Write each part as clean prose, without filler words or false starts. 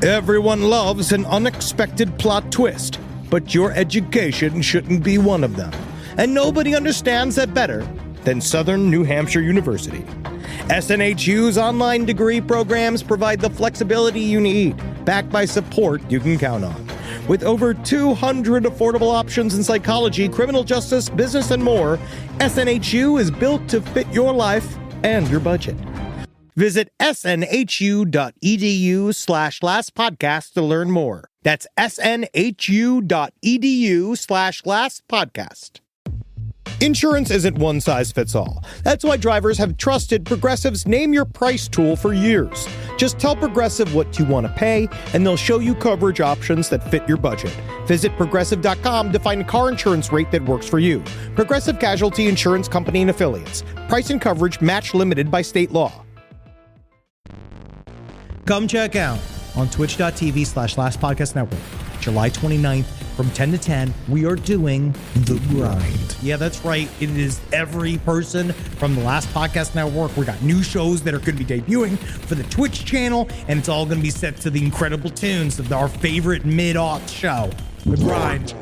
Everyone loves an unexpected plot twist, but your education shouldn't be one of them. And nobody understands that better than Southern New Hampshire University. SNHU's online degree programs provide the flexibility you need, backed by support you can count on. With over 200 affordable options in psychology, criminal justice, business, and more, SNHU is built to fit your life and your budget. Visit snhu.edu/lastpodcast to learn more. That's snhu.edu/lastpodcast. Insurance isn't one size fits all. That's why drivers have trusted Progressive's Name Your Price tool for years. Just tell Progressive what you want to pay, and they'll show you coverage options that fit your budget. Visit Progressive.com to find a car insurance rate that works for you. Progressive Casualty Insurance Company and Affiliates. Price and coverage match limited by state law. Come check out on twitch.tv/lastpodcast network. July 29th from 10 to 10, we are doing The Grind. Yeah, that's right. It is every person from the Last Podcast Network. We got new shows that are going to be debuting for the Twitch channel, and it's all going to be set to the incredible tunes of our favorite mid-aught show, The Grind.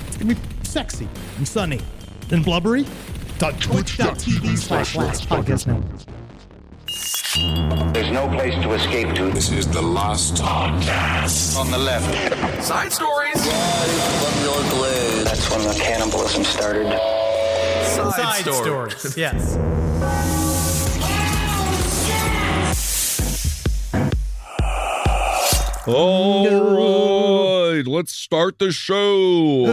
It's going to be sexy and sunny and blubbery. Twitch.tv/lastpodcast network. There's no place to escape to. This is the Last Podcast. On the left. Side stories. That's when the cannibalism started. Side stories. Yes. All right, let's start the show.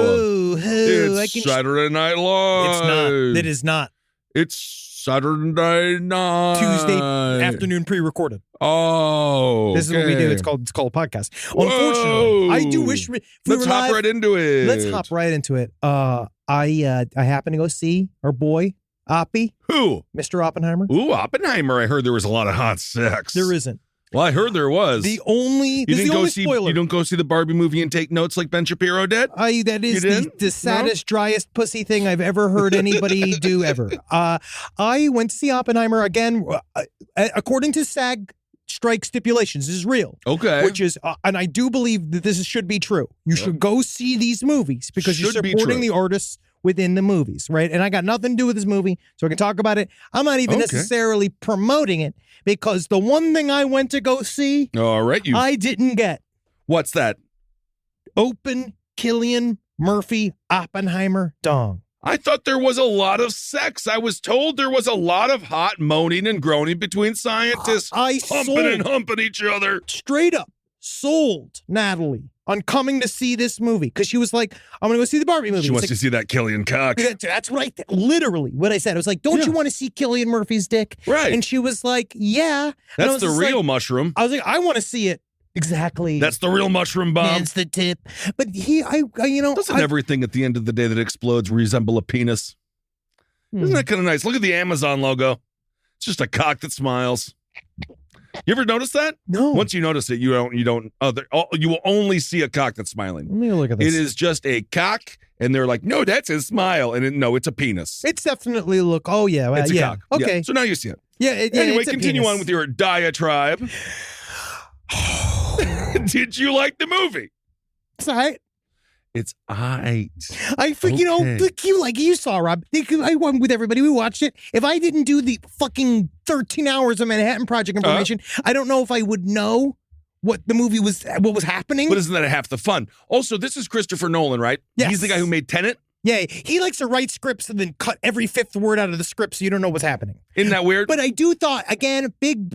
It's Saturday Night Live. It's not. It is not. It's Saturday night. Tuesday afternoon pre-recorded. Oh, this is what we do. It's called a podcast. Unfortunately, I do wish let's hop right into it. Let's hop right into it. I happened to go see our boy Oppie. Who? Mr. Oppenheimer. Ooh, Oppenheimer. I heard there was a lot of hot sex. There isn't. Well, I heard there was. This is the only spoiler. You don't go see the Barbie movie and take notes like Ben Shapiro did? That is the saddest, driest pussy thing I've ever heard anybody do ever. I went to see Oppenheimer again, according to SAG strike stipulations. This is real. Okay. Which is, and I do believe that this should be true. You should go see these movies because you're supporting the artists within the movies, right? And I got nothing to do with this movie, so I can talk about it. I'm not even necessarily promoting it because the one thing I went to go see, I didn't get. What's that? Open Cillian Murphy Oppenheimer dong. I thought there was a lot of sex. I was told there was a lot of hot moaning and groaning between scientists, humping each other. Straight up sold Natalie on coming to see this movie because she was like, I'm going to go see the Barbie movie. She wants to see that Cillian cock. That's what literally what I said. I was like, don't you want to see Cillian Murphy's dick? Right. And she was like, yeah. That's the real mushroom. I was like, I want to see it. Exactly. That's the real mushroom, Bob. That's the tip. But doesn't everything at the end of the day that explodes resemble a penis? Isn't that kind of nice? Look at the Amazon logo. It's just a cock that smiles. You ever notice that? No. Once you notice it, you will only see a cock that's smiling. Let me look at this. It is just a cock, and they're like, no, that's his smile, and it's a penis. It's definitely well, it's a cock. Okay. Yeah. So now you see it. Yeah. Anyway, continue on with your diatribe. Did you like the movie? It's all right. It's aight. You saw, Rob. I went with everybody. We watched it. If I didn't do the fucking 13 hours of Manhattan Project information, I don't know if I would know what the movie was, what was happening. But isn't that half the fun? Also, this is Christopher Nolan, right? Yes. He's the guy who made Tenet. Yeah, he likes to write scripts and then cut every fifth word out of the script so you don't know what's happening. Isn't that weird? But I do thought, again, big,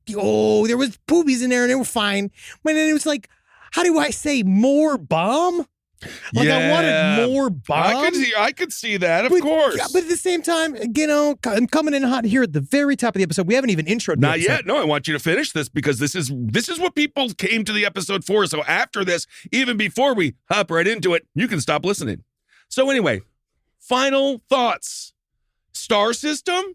there was boobies in there and they were fine. But then it was like, how do I say more bomb? Like, I wanted more bomb. I could see that, of course. But at the same time, I'm coming in hot here at the very top of the episode. We haven't even introed the episode. Not yet. No, I want you to finish this because this is what people came to the episode for. So after this, even before we hop right into it, you can stop listening. So anyway, final thoughts. Star system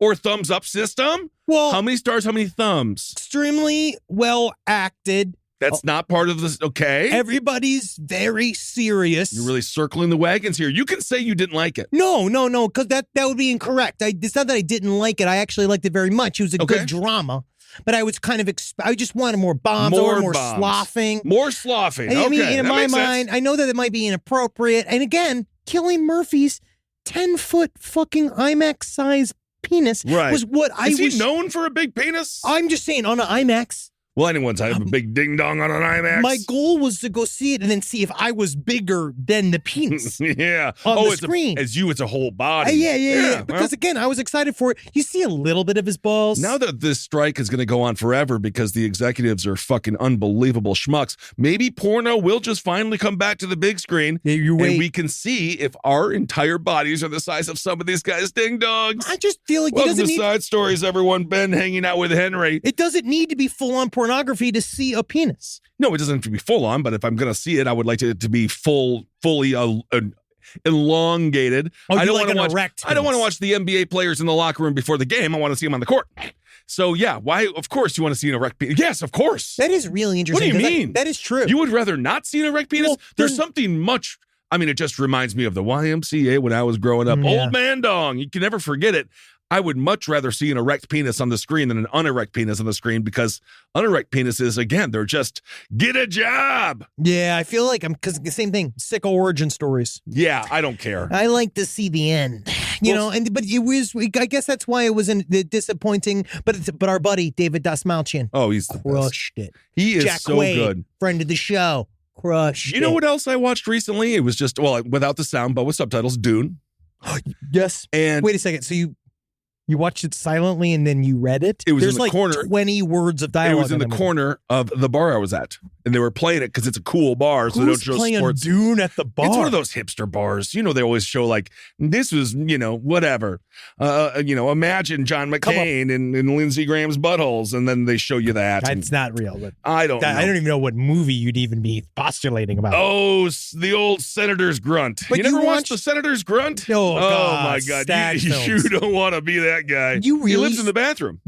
or thumbs up system? Well, how many stars, how many thumbs? Extremely well acted. That's not part of this, okay? Everybody's very serious. You're really circling the wagons here. You can say you didn't like it. No, because that would be incorrect. It's not that I didn't like it. I actually liked it very much. It was a good drama. but I was kind of, I just wanted more bombs or more bombs. sloughing. More sloughing. I mean, Okay, in that my makes mind, sense. I know that it might be inappropriate. And again, Cillian Murphy's 10-foot fucking IMAX size penis Right. was what I Is was. he known for a big penis? I'm just saying, on an IMAX, Well, anyone's have a big ding dong on an IMAX. my goal was to go see it and then see if I was bigger than the penis. Yeah. On the it's screen. As you, it's a whole body. Yeah. well, Because again, I was excited for it. You see a little bit of his balls. now that this strike is going to go on forever because the executives are fucking unbelievable schmucks, maybe porno will just finally come back to the big screen. Yeah, you wait. And we can see if our entire bodies are the size of some of these guys' ding dongs. I just feel like it Welcome doesn't to need. Side Stories, everyone. Ben hanging out with Henry. It doesn't need to be full on pornography to see a penis. No, it doesn't have to be full on, but if I'm going to see it, I would like it to be fully elongated. Oh, I you don't like want to an watch. erect I don't want to penis. watch the NBA players in the locker room before the game. I want to see them on the court. So yeah, why? Of course, you want to see an erect penis. Yes, of course. That is really What interesting. do you 'cause mean? that is true. You would rather not see an erect penis? Well, There's then- something much. I mean, it just reminds me of the YMCA when I was growing up. Yeah. Old man dong. You can never forget it. I would much rather see an erect penis on the screen than an unerect penis on the screen because unerect penises, again, they're just get a job. Yeah, I feel like because the same thing. Sick origin stories. Yeah, I don't care. I like to see the end, but it was. I guess that's why it was disappointing. But our buddy David Dasmalchian Oh, he's the best. crushed it. He is Jack so Quaid, good. friend of the show, crushed. You know it. what else I watched recently? It was just, well, without the sound, but with subtitles, Dune. Yes. And Wait a second. So you watched it silently and then you read it? It was in There's the like corner. 20 words of dialogue. it was in the movie. corner of the bar I was at. And they were playing it because it's a cool bar, so they don't Who's show playing sports. Dune at the bar? It's one of those hipster bars. You know, they always show like, this was, whatever. Imagine John McCain and Lindsey Graham's buttholes, and then they show you that. It's not real. But I don't know. I don't even know what movie you'd even be postulating about. Oh, the old Senator's Grunt. But you never you watched watched- the Senator's Grunt? Oh, God, my God. Stag You films. don't want to be that guy. You He really lives in the bathroom.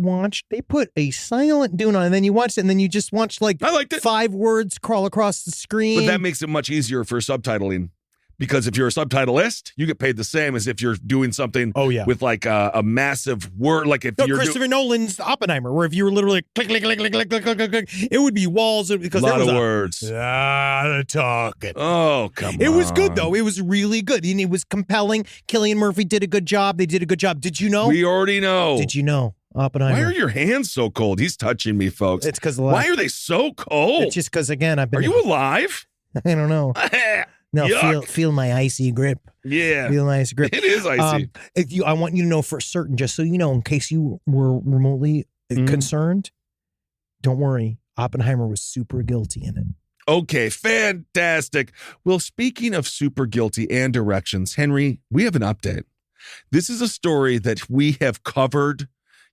They put a silent Dune on, and then you watched it, and then you just watched like I liked it. 5 words crawl across the screen. But that makes it much easier for subtitling. Because if you're a subtitlist, you get paid the same as if you're doing something with like a massive word. Like if you're Christopher Nolan's Oppenheimer, where if you were literally click, click, click, click, click, click, click, click, click, it would be walls because a there lot was of a words. lot of talking. Oh, come on. It was good though. It was really good, and it was compelling. Cillian Murphy did a good job. They did a good job. Did you know? We already know. Did you know Oppenheimer? Why are your hands so cold? He's touching me, folks. It's because Why are they so cold? It's just because again I've been. Are you alive? I don't know. No, Yuck. feel my icy grip. Yeah. Feel my icy grip. It is icy. I want you to know for certain, just so you know, in case you were remotely concerned, don't worry. Oppenheimer was super guilty in it. Okay, fantastic. Well, speaking of super guilty and directions, Henry, we have an update. This is a story that we have covered.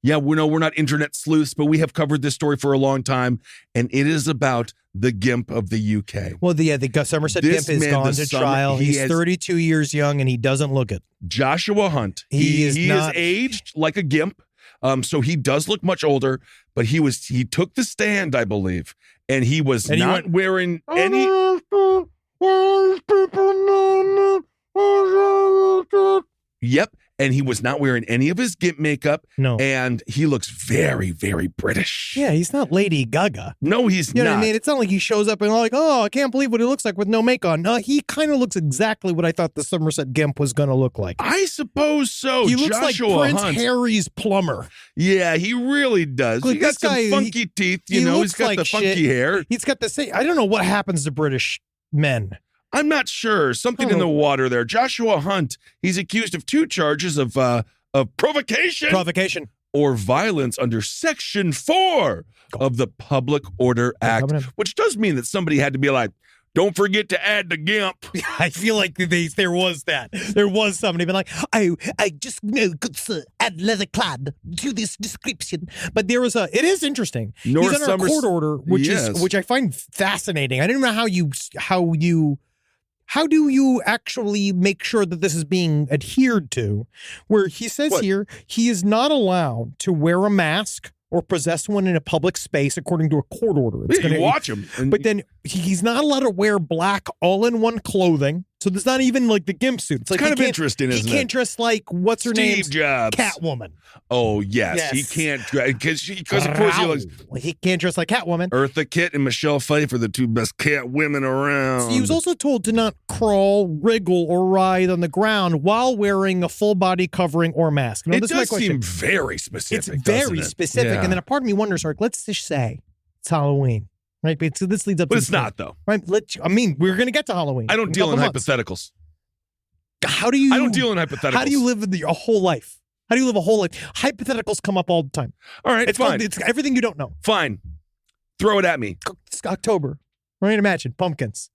Yeah, we know we're not internet sleuths, but we have covered this story for a long time, and it is about the GIMP of the UK. Well, the Somerset This Gimp has man, gone the to summer- trial. he He's has- 32 years young, and he doesn't look it. Joshua Hunt. He is is not- aged like a GIMP, so he does look much older. But he took the stand, I believe, and he was And he not went, wearing any. Yep. And he was not wearing any of his GIMP makeup. No. And he looks very, very British. Yeah, he's not Lady Gaga. No, he's You know not. what I mean? It's not like he shows up and like, oh, I can't believe what he looks like with no make on. No, he kind of looks exactly what I thought the Somerset Gimp was going to look like. I suppose so. He looks Joshua like Prince Hunt. Harry's plumber. Yeah, he really does. Look, He got this some guy, funky teeth. he He's looks got like the funky shit. hair. He's got the same. I don't know what happens to British men. I'm not sure. Something in the water there. Joshua Hunt, he's accused of 2 charges of provocation or violence under Section 4 of the Public Order Act, which does mean that somebody had to be like, don't forget to add the GIMP. I feel like there was that. There was somebody been like, I just know, good sir, add leather clad to this description. But there was it is interesting. North He's under a court order, which Yes. which I find fascinating. I didn't know how do you actually make sure that this is being adhered to? Where he says here, he is not allowed to wear a mask or possess one in a public space according to a court order. Yeah, you watch him. But then he's not allowed to wear black all-in-one clothing. So there's not even like the gimp suit. It's like kind of interesting, isn't it? He can't dress like, what's her name? Steve Jobs. Catwoman. Oh, yes. He can't, because of course he looks. He can't dress like Catwoman. Eartha Kitt and Michelle Pfeiffer, the two best cat women around. He was also told to not crawl, wriggle, or writhe on the ground while wearing a full body covering or mask. Now, it this is my does question. seem very specific. It's very doesn't it? specific. Yeah. And then a part of me wonders, like, let's just say it's Halloween, right? But so this leads up But to it's not, though. Right? We're going to get to Halloween. I don't deal in a couple months. hypotheticals. How do you? I don't deal in hypotheticals. How do you live a whole life? How do you live a whole life? Hypotheticals come up all the time. All right, fine. It's everything you don't know. Fine. Throw it at me. It's October. Right? Imagine pumpkins,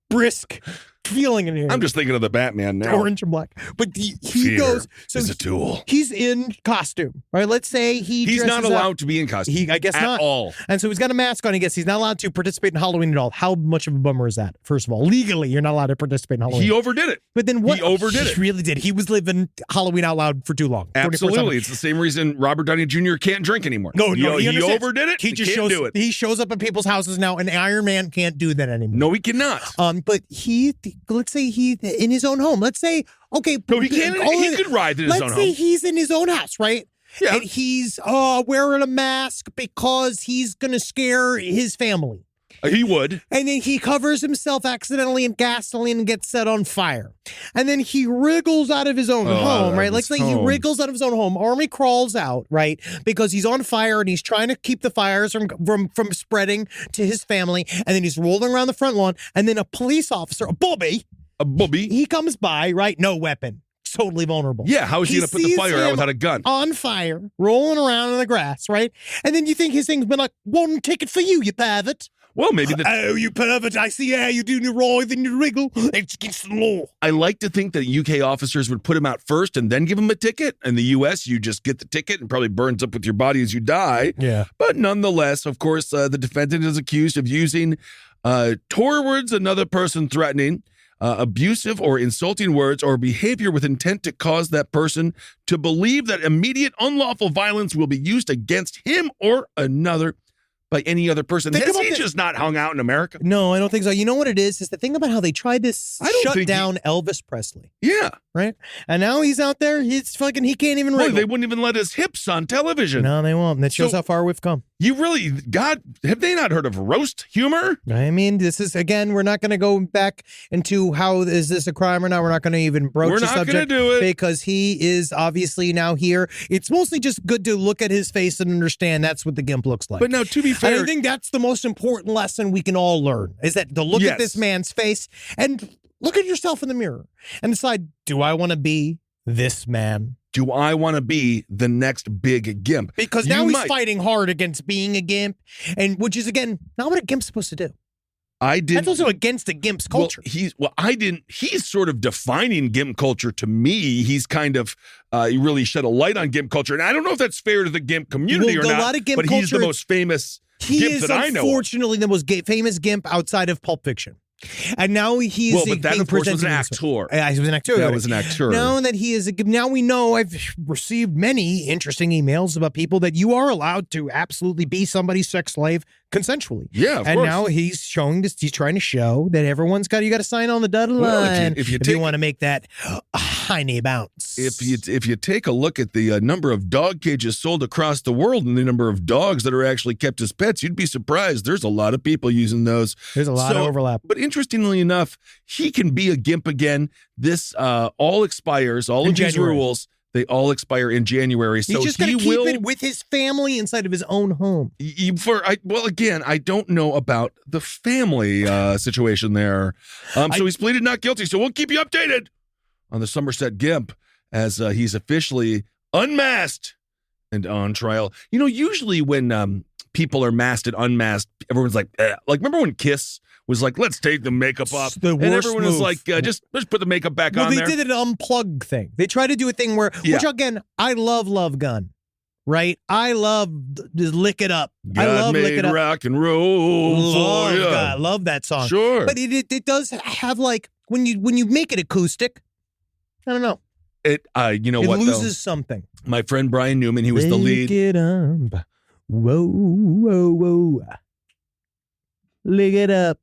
brisk feeling in here. I'm just thinking of the Batman now. Orange and black. But he Fear goes. So is a tool. He's in costume, right? Let's say He's not dresses allowed up. to be in costume. I guess at not. all. And so he's got a mask on. I guess he's not allowed to participate in Halloween at all. How much of a bummer is that? First of all, legally, you're not allowed to participate in Halloween. He overdid it. But then what? He overdid it. He really did. He was living Halloween out loud for too long. 24/7. Absolutely. It's the same reason Robert Downey Jr. can't drink anymore. No, he understands. overdid it. He just can't shows do it. He shows up at people's houses now, and Iron Man can't do that anymore. No, he cannot. But let's say he in his own home. Let's say, okay, No, he can't. He could ride in his own let's say home. he's in his own house, right? Yeah. And he's wearing a mask because he's gonna scare his family. He would. And then he covers himself accidentally in gasoline and gets set on fire. And then he wriggles out of his own home, right? Let's say he wriggles out of his own home. Army crawls out, right? Because he's on fire and he's trying to keep the fires from spreading to his family. And then he's rolling around the front lawn. And then a police officer, a bobby, he comes by, right? No weapon. Totally vulnerable. Yeah, how is he going to put the fire out without a gun? On fire, rolling around in the grass, right? And then you think his thing's been like, one ticket for you, you pervert. Well, maybe Oh, you pervert, I see how you do the writhe and you wriggle. It's against the law. I like to think that UK officers would put him out first and then give him a ticket. In the US, you just get the ticket and probably burns up with your body as you die. Yeah. But nonetheless, of course, the defendant is accused of using towards another person threatening, abusive or insulting words or behavior with intent to cause that person to believe that immediate unlawful violence will be used against him or another by any other person. Has he just not hung out in America? No, I don't think so. You know what it is? It's the thing about how they tried to shut down Elvis Presley. Yeah. Right? And now he's out there. He's fucking, he can't even wriggle. They wouldn't even let his hips on television. No, they won't. That shows how far we've come. You really, God, have they not heard of roast humor? I mean, this is, again, we're not going to go back into how is this a crime or not. We're not going to even broach the subject. We're not going to do it. Because he is obviously now here. It's mostly just good to look at his face and understand that's what the gimp looks like. But now, to be fair, I think that's the most important lesson we can all learn, is that to look at this man's face and look at yourself in the mirror and decide, do I want to be this man? Do I want to be the next big gimp? Because now he's fighting hard against being a gimp, and which is, again, not what a gimp's supposed to do. That's also against a gimp's culture. He's sort of defining gimp culture to me. He's kind of he really shed a light on gimp culture, and I don't know if that's fair to the gimp community or not. A lot of gimp but culture, he's the most famous gimp that I know. He is unfortunately the most famous gimp outside of Pulp Fiction. And now he's but that of course was an actor. Yeah, he was an actor. That was an actor. Now that he is now we know, I've received many interesting emails about people that you are allowed to absolutely be somebody's sex slave consensually. Yeah, of and course. now he's showing this. He's trying to show that everyone's got. You got to sign on the dotted line if you want to make that tiny bounce. If you take a look at the number of dog cages sold across the world and the number of dogs that are actually kept as pets, you'd be surprised. There's a lot of people using those. There's a lot of overlap. But interestingly enough, he can be a gimp again. This all expires. All of these rules, they all expire in January. So he's just going to keep it with his family inside of his own home. Again, I don't know about the family situation there. So he's pleaded not guilty. So we'll keep you updated on the Somerset Gimp as he's officially unmasked and on trial. You know, usually when people are masked and unmasked, everyone's like, remember when Kiss was like, let's take the makeup off. The worst and everyone was move. like, just put the makeup back on there. They did an unplug thing. They tried to do a thing where, which again, I love Gun, right? I love Lick It Up. God I love made Lick It Up. rock and roll. I love that song. Sure. But it does have, like, when you make it acoustic, I don't know. You know what? It loses something. My friend Brian Newman, he was the lead. Lick it up. Whoa, whoa, whoa. Lick it up.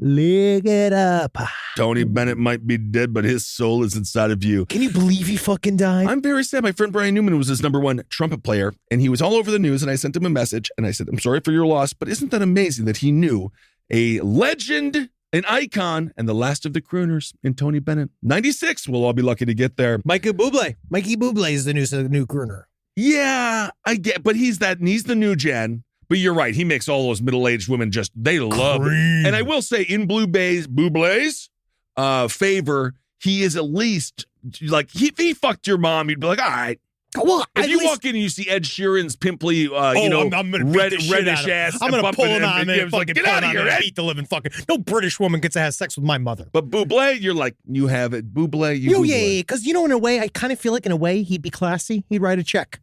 Lick it up. Tony Bennett might be dead, but his soul is inside of you. Can you believe he fucking died? I'm very sad. My friend Brian Newman was his #1 trumpet player, and he was all over the news, and I sent him a message, and I said, I'm sorry for your loss, but isn't that amazing that he knew a legend, an icon, and the last of the crooners in Tony Bennett? 96, we'll all be lucky to get there. Mikey Bublé is the new crooner. Yeah, I get, but he's the new gen. But you're right. He makes all those middle-aged women they love it. And I will say, in Bublé's favor, he is at least, like, if he fucked your mom, you'd be like, all right. Well, if you walk in and you see Ed Sheeran's pimply, reddish ass, I'm gonna pull him out and like, get out of here, Ed. beat the living fucking. No British woman gets to have sex with my mother. But Bublé, you're like, you have it, Bublé. Yeah, because in a way, I kind of feel like in a way he'd be classy. He'd write a check.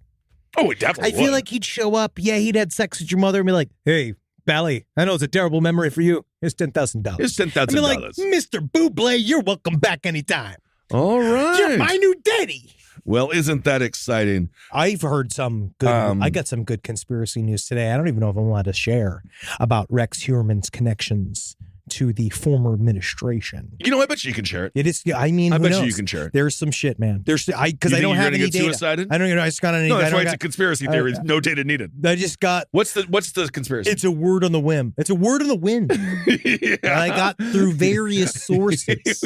Oh, it definitely. I feel like he'd show up. Yeah, he'd had sex with your mother and be like, "Hey, Bally, I know it's a terrible memory for you. Here's $10,000. Here's $10,000. Like, Mr. Bublé, you're welcome back anytime. All right, you're my new daddy." Well, isn't that exciting? I've heard some good. I got some good conspiracy news today. I don't even know if I'm allowed to share about Rex Heuermann's connections to the former administration. I bet you can share it. It is. I mean, I who bet knows? You can share it. There's some shit, man. Because I don't have any data. Suicided? I don't. I just got any. No, that's why it's a conspiracy theory. No data needed. I just got. What's the conspiracy? It's a word on the whim. It's a word on the wind. Yeah. I got through various sources.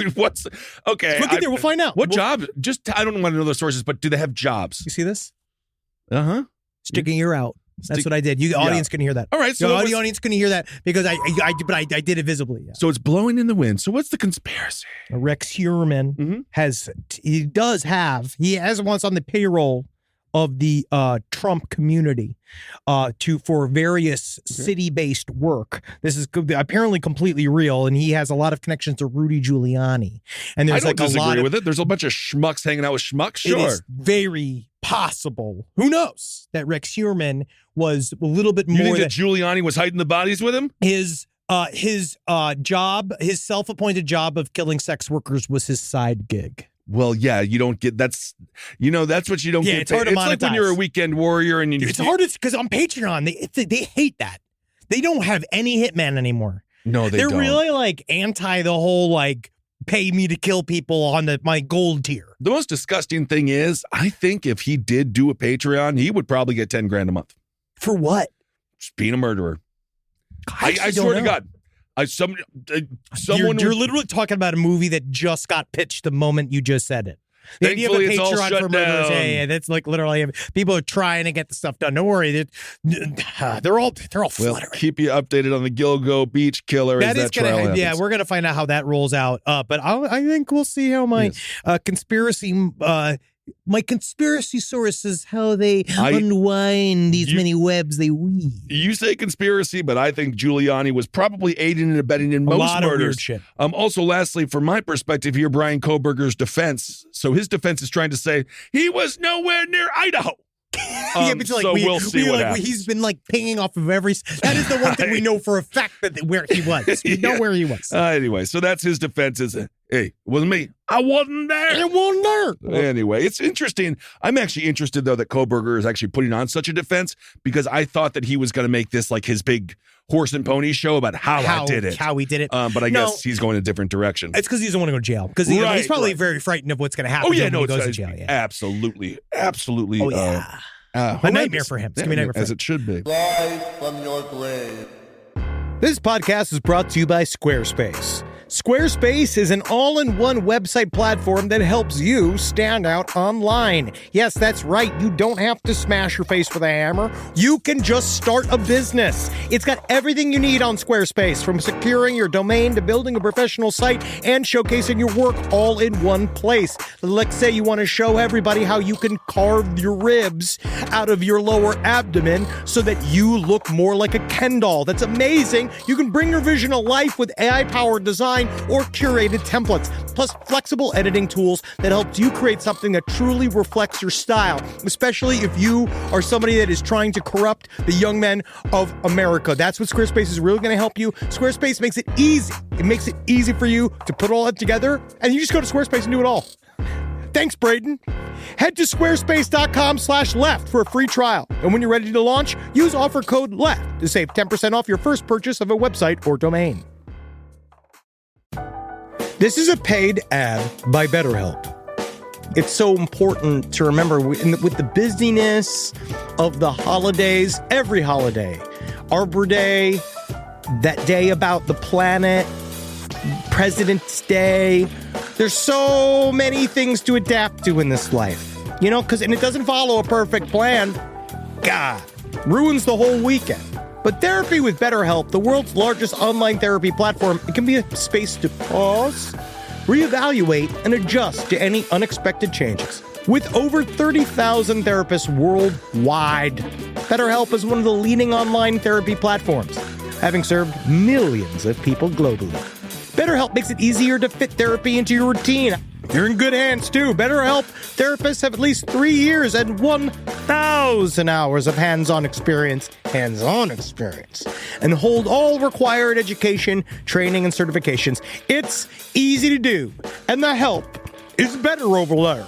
Okay? Look in there. We'll find out. What job? I don't want to know the sources, but do they have jobs? You see this? Sticking your out. That's what I did. The audience couldn't hear that. All right, so the audience couldn't hear that because I did it visibly. Yeah. So it's blowing in the wind. So what's the conspiracy? Rex Heuermann he has once on the payroll of the Trump community for various city-based work. This is apparently completely real, and he has a lot of connections to Rudy Giuliani. And there's I don't disagree with it. There's a bunch of schmucks hanging out with schmucks. Sure, it is very possible. Who knows that Rex Heuermann was a little bit more. You think that Giuliani was hiding the bodies with him? His job, his self-appointed job of killing sex workers was his side gig. Well, yeah, you don't get that's what you don't get. It's hard to monetize. It's like when you're a weekend warrior and it's hard because on Patreon they hate that. They don't have any hitman anymore. No, they're don't. really like anti the whole like pay me to kill people on my gold tier. The most disgusting thing is, I think if he did do a Patreon, he would probably get $10,000 a month. For what? Just being a murderer. I swear to God. You're literally talking about a movie that just got pitched the moment you just said it. Thankfully, it's all shut down. Yeah, that's like literally people are trying to get the stuff done. Don't worry, they're all fluttering. We'll keep you updated on the Gilgo Beach Killer as that trial happens. Yeah, we're gonna find out how that rolls out. But I think we'll see how my conspiracy. My conspiracy sources, how they unwind these many webs they weave. You say conspiracy, but I think Giuliani was probably aiding and abetting in most lot murders. Of weird shit. Also, lastly, from my perspective here, Brian Koberger's defense. So his defense is trying to say he was nowhere near Idaho. We'll see what happens. He's been like pinging off of every. That is the one thing we know for a fact where he was. We know where he was. Anyway, so that's his defense. Is hey, it wasn't me. I wasn't there. I wasn't there. Anyway, it's interesting. I'm actually interested though that Koberger is actually putting on such a defense because I thought that he was going to make this like his big horse and pony show about how I did it. How he did it. But I guess he's going a different direction. It's because he doesn't want to go to jail. Because he's probably very frightened of what's going to happen when he goes to jail. Yeah. Absolutely. Oh, yeah. A nightmare for him. It's going to be a nightmare for him. As it should be. Live from your grave. This podcast is brought to you by Squarespace. Squarespace is an all-in-one website platform that helps you stand out online. Yes, that's right. You don't have to smash your face with a hammer. You can just start a business. It's got everything you need on Squarespace, from securing your domain to building a professional site and showcasing your work all in one place. Let's say you want to show everybody how you can carve your ribs out of your lower abdomen so that you look more like a Ken doll. That's amazing. You can bring your vision to life with AI-powered design or curated templates, plus flexible editing tools that helps you create something that truly reflects your style, especially if you are somebody that is trying to corrupt the young men of America. That's what Squarespace is really going to help you. Squarespace makes it easy. It makes it easy for you to put all that together, and you just go to Squarespace and do it all. Thanks, Braden. Head to squarespace.com/left for a free trial. And when you're ready to launch, use offer code LEFT to save 10% off your first purchase of a website or domain. This is a paid ad by BetterHelp. It's so important to remember with the busyness of the holidays, every holiday, Arbor Day, that day about the planet, President's Day. There's so many things to adapt to in this life, and it doesn't follow a perfect plan. God, ruins the whole weekend. But therapy with BetterHelp, the world's largest online therapy platform, it can be a space to pause, reevaluate, and adjust to any unexpected changes. With over 30,000 therapists worldwide, BetterHelp is one of the leading online therapy platforms, having served millions of people globally. BetterHelp makes it easier to fit therapy into your routine. You're in good hands, too. BetterHelp therapists have at least 3 years and 1,000 hours of hands-on experience, and hold all required education, training, and certifications. It's easy to do, and the help is better over there.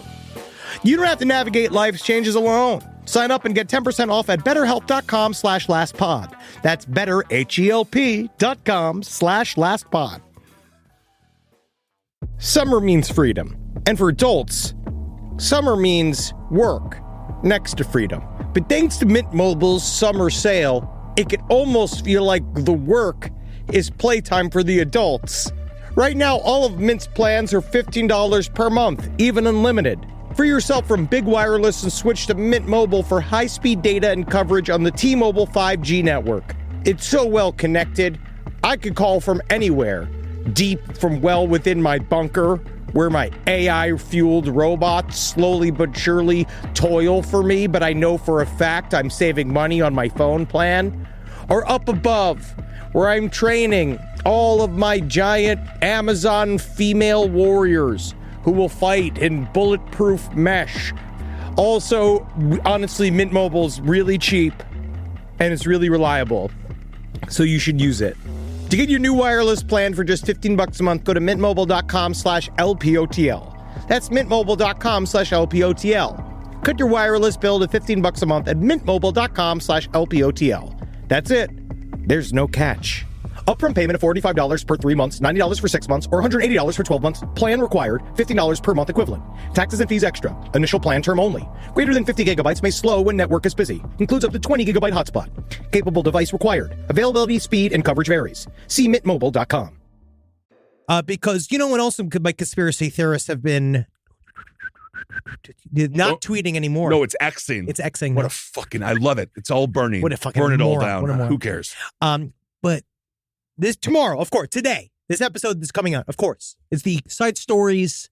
You don't have to navigate life's changes alone. Sign up and get 10% off at betterhelp.com/lastpod. That's betterhelp.com/lastpod. Summer means freedom. And for adults, summer means work next to freedom. But thanks to Mint Mobile's summer sale, it can almost feel like the work is playtime for the adults. Right now, all of Mint's plans are $15 per month, even unlimited. Free yourself from big wireless and switch to Mint Mobile for high-speed data and coverage on the T-Mobile 5G network. It's so well connected, I could call from anywhere. Deep from well within my bunker, where my AI-fueled robots slowly but surely toil for me, but I know for a fact I'm saving money on my phone plan. Or up above, where I'm training all of my giant Amazon female warriors who will fight in bulletproof mesh. Also, honestly, Mint Mobile's really cheap, and it's really reliable, so you should use it. To get your new wireless plan for just $15 a month, go to mintmobile.com/LPOTL. That's mintmobile.com/LPOTL. Cut your wireless bill to $15 a month at mintmobile.com/LPOTL. That's it. There's no catch. Upfront payment of $45 per 3 months, $90 for 6 months, or $180 for 12 months. Plan required, $15 per month equivalent. Taxes and fees extra. Initial plan term only. Greater than 50 gigabytes may slow when network is busy. Includes up to 20 gigabyte hotspot. Capable device required. Availability, speed, and coverage varies. See mintmobile.com. Because you know what else my conspiracy theorists have been not tweeting anymore. No, it's Xing. It's Xing. What a fucking, I love it. It's all burning. What a fucking burn it all moron. down. Who cares? But this tomorrow, of course, today, this episode is coming out, of course, it's the Side Stories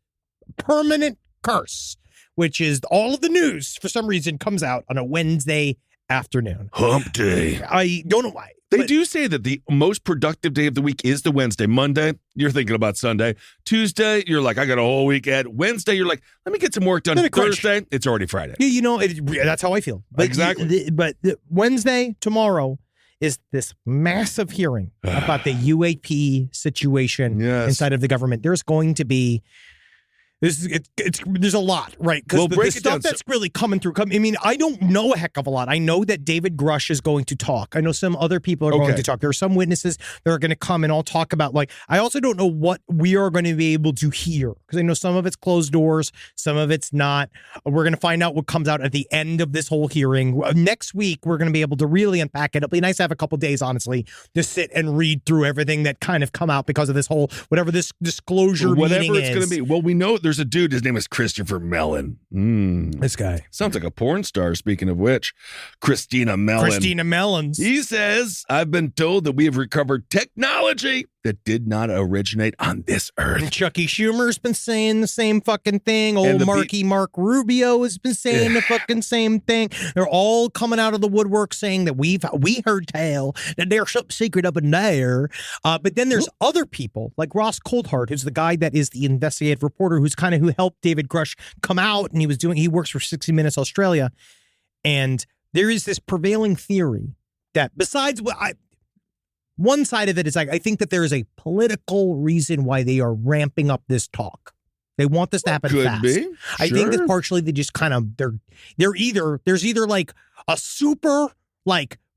Permanent Curse, which is all of the news, for some reason, comes out on a Wednesday afternoon. Hump day. I don't know why. They do say that the most productive day of the week is the Wednesday. Monday, you're thinking about Sunday. Tuesday, you're like, I got a whole weekend. Wednesday, you're like, let me get some work done. Thursday, it's already Friday. Yeah, that's how I feel. But exactly. But Wednesday, tomorrow, is this massive hearing about the UAP situation inside of the government. There's going to be there's a lot, right? Because the stuff that's really coming through. I mean, I don't know a heck of a lot. I know that David Grush is going to talk. I know some other people are going to talk. There are some witnesses that are going to come and all talk about, I also don't know what we are going to be able to hear, because I know some of it's closed doors, some of it's not. We're going to find out what comes out at the end of this whole hearing. Next week, we're going to be able to really unpack it. It'll be nice to have a couple days, honestly, to sit and read through everything that kind of come out because of this whole, whatever this disclosure meeting is. Going to be. Well, we know there's a dude, his name is Christopher Mellon. This guy sounds like a porn star, speaking of which. Christina Mellons. He says, I've been told that we have recovered technology that did not originate on this earth. And Chucky Schumer's been saying the same fucking thing. Old Mark Rubio has been saying the fucking same thing. They're all coming out of the woodwork saying that we heard tell that there's something secret up in there. But then there's other people like Ross Coulthart, who's the guy that is the investigative reporter who helped David Grush come out, and he works for 60 Minutes Australia. And there is this prevailing theory that besides one side of it is I think that there is a political reason why they are ramping up this talk. They want this to happen fast. Be. Sure. I think that partially they just kind of there's either like a super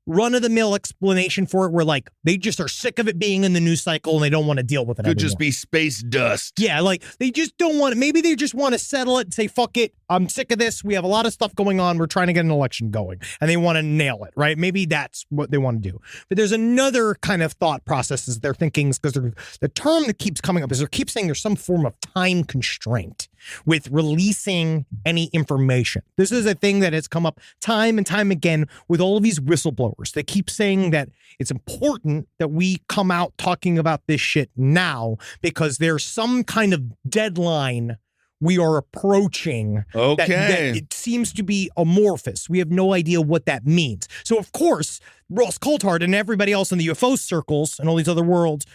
run-of-the-mill explanation for it where, like, they just are sick of it being in the news cycle and they don't want to deal with it Could anymore. just be space dust. Yeah, like, they just don't want it. Maybe they just want to settle it and say, fuck it, I'm sick of this. We have a lot of stuff going on. We're trying to get an election going. And they want to nail it, right? Maybe that's what they want to do. But there's another kind of thought process as they're thinking, because the term that keeps coming up is they keep saying there's some form of time constraint with releasing any information. This is a thing that has come up time and time again with all of these whistleblowers. They keep saying that it's important that we come out talking about this shit now because there's some kind of deadline we are approaching. Okay. That it seems to be amorphous. We have no idea what that means. So, of course, Ross Coulthard and everybody else in the UFO circles and all these other worlds,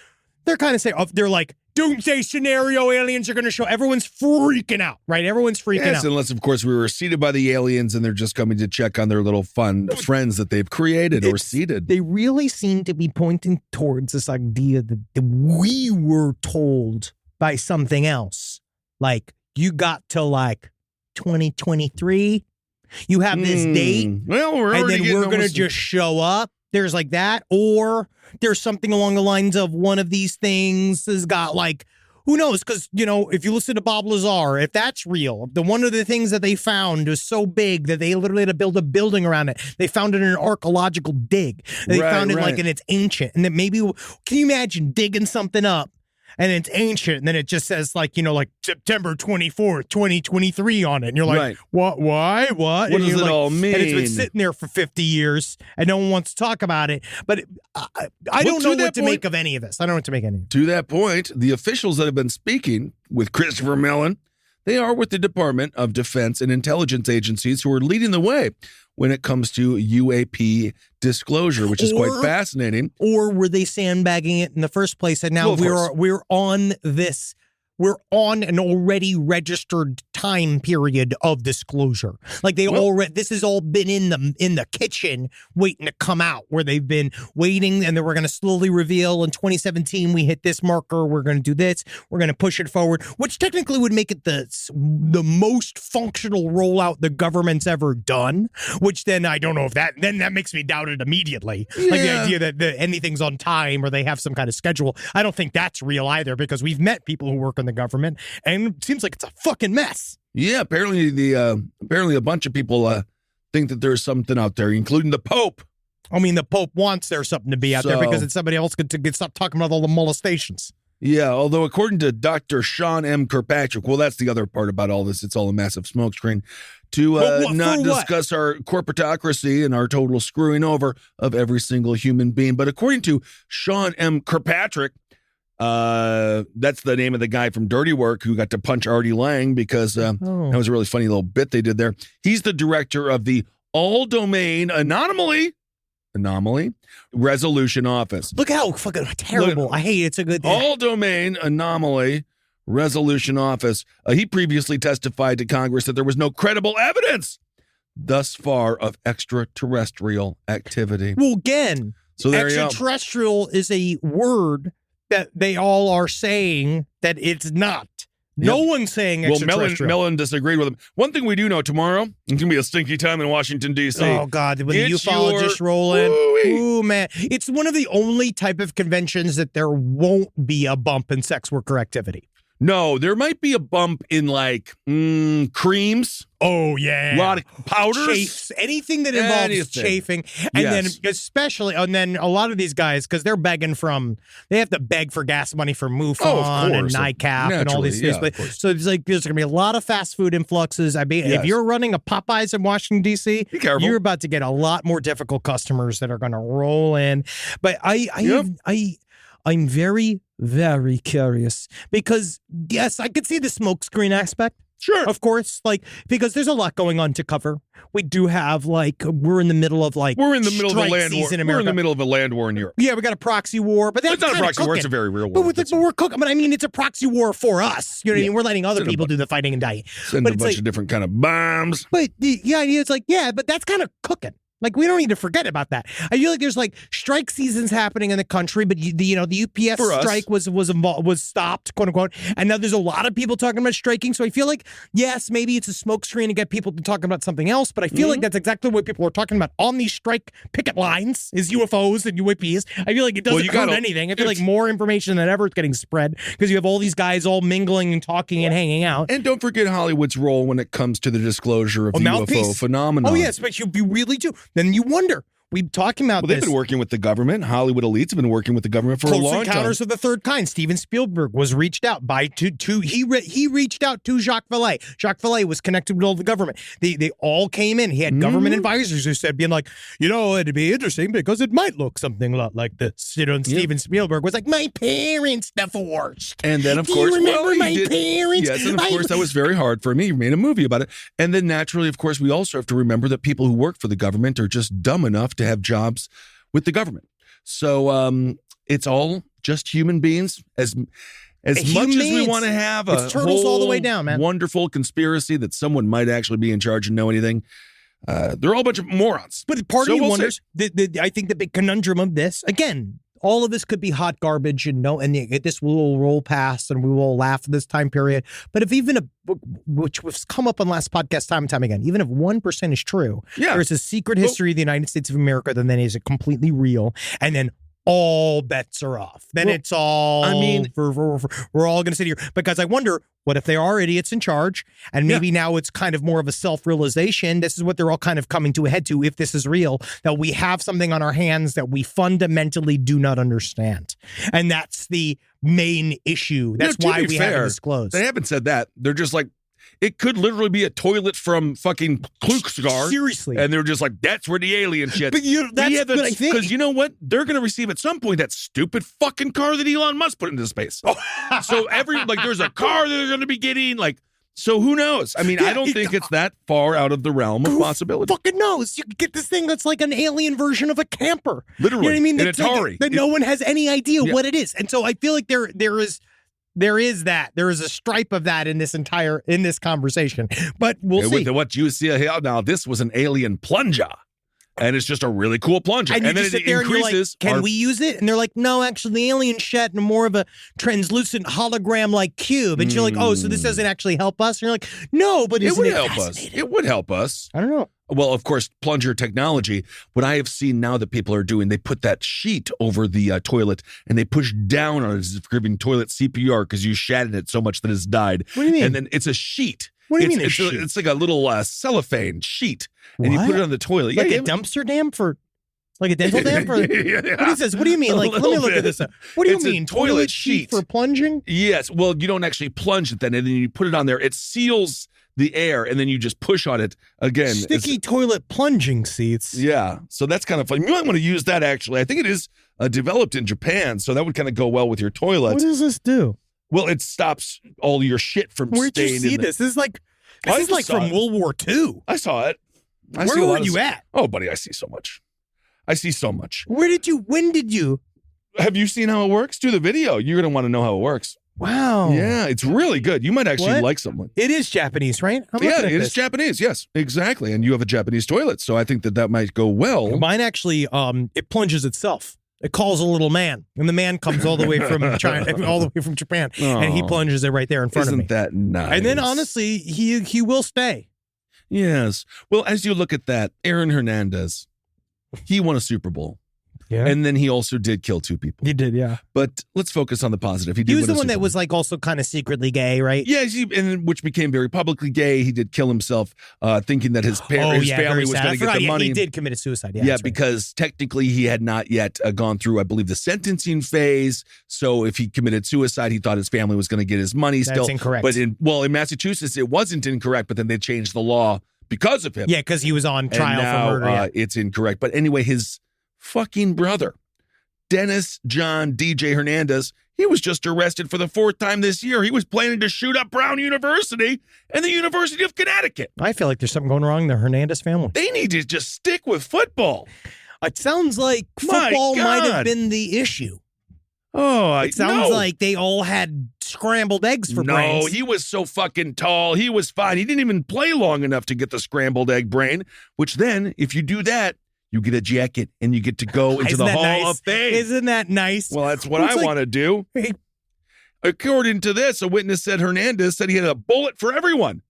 they're kind of saying, they're like, doomsday scenario, aliens are going to show. Everyone's freaking out, right? Everyone's freaking out. Unless, of course, we were seeded by the aliens and they're just coming to check on their little fun friends that they've created or seeded. They really seem to be pointing towards this idea that we were told by something else. Like, you got to, like, 2023. You have this date. Well, and then we're going to just show up. There's like that. Or there's something along the lines of one of these things has got, like, who knows? Because, you know, if you listen to Bob Lazar, if that's real, one of the things that they found was so big that they literally had to build a building around it. They found it in an archaeological dig. They found it like, and it's ancient. And then maybe, can you imagine digging something up? And it's ancient, and then it just says, like, you know, like September 24th, 2023 on it. And you're like, What? Why? What? What does it like, all mean? And it's been sitting there for 50 years, and no one wants to talk about it. But I don't know what to make of any of this. I don't know what to make any of it. To that point, the officials that have been speaking with Christopher Mellon, they are with the Department of Defense and intelligence agencies who are leading the way when it comes to UAP disclosure, which is quite fascinating. Or were they sandbagging it in the first place? And now we're on this. We're on an already registered time period of disclosure. Like this has all been in the kitchen waiting to come out, where they've been waiting, and then we're going to slowly reveal in 2017 we hit this marker. We're going to do this. We're going to push it forward, which technically would make it the most functional rollout the government's ever done. Which then I don't know if that makes me doubt it immediately. Yeah. Like the idea that anything's on time or they have some kind of schedule. I don't think that's real either, because we've met people who work in the government, and it seems like it's a fucking mess. Yeah, apparently a bunch of people think that there's something out there, including the Pope. I mean, the Pope wants there something to be out there because it's somebody else to stop talking about all the molestations. Yeah, although according to Dr. Sean M. Kirkpatrick, well, that's the other part about all this. It's all a massive smokescreen to not discuss our corporatocracy and our total screwing over of every single human being. But according to Sean M. Kirkpatrick, that's the name of the guy from Dirty Work who got to punch Artie Lang because that was a really funny little bit they did there. He's the director of the All Domain Anomaly Resolution Office. Look how fucking terrible. I hate it. It's a good All Domain Anomaly Resolution Office. He previously testified to Congress that there was no credible evidence thus far of extraterrestrial activity. Well, again, so there extraterrestrial is a word that they all are saying that it's not. No one's saying extraterrestrial. Well, Mellon disagreed with him. One thing we do know tomorrow, it's going to be a stinky time in Washington, D.C. Oh, God. When the ufologists roll in. Ooh, man. It's one of the only type of conventions that there won't be a bump in sex worker activity. No, there might be a bump in, like, creams. Oh, yeah. A lot of powders. Chafes, anything that involves chafing. And then especially, and then a lot of these guys, because they're begging they have to beg for gas money for MUFON and NICAP and all these things. So it's like, there's going to be a lot of fast food influxes. I mean, if you're running a Popeyes in Washington, D.C., you're about to get a lot more difficult customers that are going to roll in. But I'm very, very curious because, yes, I could see the smokescreen aspect. Sure. Of course, like, because there's a lot going on to cover. We do have, like, we're in the middle of, like, we're in the middle of a land war. We're in the middle of a land war in Europe. Yeah, we got a proxy war, but that's not a proxy war. It's a very real war. But we're cooking. But I mean, it's a proxy war for us. You know what I mean? We're letting other people do the fighting and dying. Send a bunch of different kind of bombs. But the idea is like, but that's kind of cooking. Like, we don't need to forget about that. I feel like there's like strike seasons happening in the country, but the UPS strike was stopped, quote unquote. And now there's a lot of people talking about striking. So I feel like, yes, maybe it's a smokescreen to get people to talk about something else, but I feel like that's exactly what people are talking about on these strike picket lines is UFOs and UAPs. I feel like it doesn't hurt anything. I feel like more information than ever is getting spread because you have all these guys all mingling and talking and hanging out. And don't forget Hollywood's role when it comes to the disclosure of the UFO phenomenon. Oh, yes, but you really do. Then you wonder. We've talking about this. They've been working with the government. Hollywood elites have been working with the government for a long time. Close Encounters of the Third Kind. Steven Spielberg was reached out by he reached out to Jacques Vallée. Jacques Vallée was connected with all the government. They all came in. He had government advisors who said, being like, it'd be interesting because it might look something a lot like this. And Steven Spielberg was like, my parents divorced. And then, of Do course, you remember my parents? Yes, and of course, that was very hard for me. He made a movie about it. And then naturally, of course, we also have to remember that people who work for the government are just dumb enough to have jobs with the government. So it's all just human beings. As much as we want to have a turtles all the way down, man. Wonderful conspiracy that someone might actually be in charge and know anything, they're all a bunch of morons. But part of me wonders, I think the big conundrum of this, again, all of this could be hot garbage and this will roll past and we will laugh at this time period. But if even which was come up on last podcast time and time again, even if 1% is true, there's a secret history of the United States of America, then is it completely real? And then all bets are off. Then it's all, we're all going to sit here because I wonder, what if they are idiots in charge? And maybe now it's kind of more of a self-realization. This is what they're all kind of coming to a head to, if this is real, that we have something on our hands that we fundamentally do not understand. And that's the main issue. That's why we haven't disclosed. They haven't said that. They're just like, it could literally be a toilet from fucking Klukskar. Seriously. And they're just like, that's where the alien shit. But that's good, I think. Because you know what? They're going to receive at some point that stupid fucking car that Elon Musk put into space. So there's a car that they're going to be getting. So who knows? I mean, I don't think it's that far out of the realm of possibility. Who fucking knows? You could get this thing that's like an alien version of a camper. Literally. You know what I mean? An Atari. That no one has any idea what it is. And so I feel like there is a stripe of that in this conversation, but we'll see. With what you see here now, this was an alien plunger, and it's just a really cool plunger. And then you sit there and you're like, can we use it? And they're like, no, actually, the alien shed in more of a translucent hologram-like cube. And you're like, oh, so this doesn't actually help us? And you're like, no, but it would help us. It would help us. I don't know. Well, of course, plunger technology, what I have seen now that people are doing, they put that sheet over the toilet and they push down on it as if giving toilet CPR because you shattered it so much that it's died. What do you mean? And then it's a sheet. What do you mean a sheet? It's like a little cellophane sheet. What? And you put it on the toilet. Like a dumpster dam for... Like a dental dam? What is this? What do you mean? Like, let me look at this. What do you mean? Toilet sheet for plunging? Yes. Well, you don't actually plunge it then, and then you put it on there. It seals the air, and then you just push on it again. Sticky toilet plunging seats. Yeah. So that's kind of fun. You might want to use that, actually. I think it is developed in Japan, so that would kind of go well with your toilet. What does this do? Well, it stops all your shit from Where'd staying you see this? This is like from World War II. I saw it. Where were you at? Oh, buddy, I see so much. When did you? Have you seen how it works? Do the video. You're going to want to know how it works. Wow. Yeah, it's really good. You might actually like someone. It is Japanese, right? It is Japanese. Yes, exactly. And you have a Japanese toilet, so I think that might go well. Mine actually, it plunges itself. It calls a little man, and the man comes all the way from China, all the way from Japan, and he plunges it right there in front of me. Isn't that nice? And then, honestly, he will stay. Yes. Well, as you look at that, Aaron Hernandez, he won a Super Bowl. Yeah. And then he also did kill 2 people. He did, yeah. But let's focus on the positive. He was the one that was like also kind of secretly gay, right? Yeah, and which became very publicly gay. He did kill himself, thinking that his family was going to get the money. He did commit a suicide. Yeah, because technically he had not yet gone through, I believe, the sentencing phase. So if he committed suicide, he thought his family was going to get his money still. That's incorrect. But in Massachusetts, it wasn't incorrect, but then they changed the law because of him. Yeah, because he was on trial for murder. It's incorrect. But anyway, his fucking brother, Dennis John DJ Hernandez, he was just arrested for the 4th time this year. He was planning to shoot up Brown University and the University of Connecticut. I feel like there's something going wrong in the Hernandez family. They need to just stick with football. It sounds like football might have been the issue. It sounds like they all had scrambled eggs for brains. No, he was so fucking tall. He was fine. He didn't even play long enough to get the scrambled egg brain, which then, if you do that, you get a jacket and you get to go into the Hall of Fame. Isn't that nice? Well, that's what I want to do. Hey. According to this, a witness said Hernandez said he had a bullet for everyone,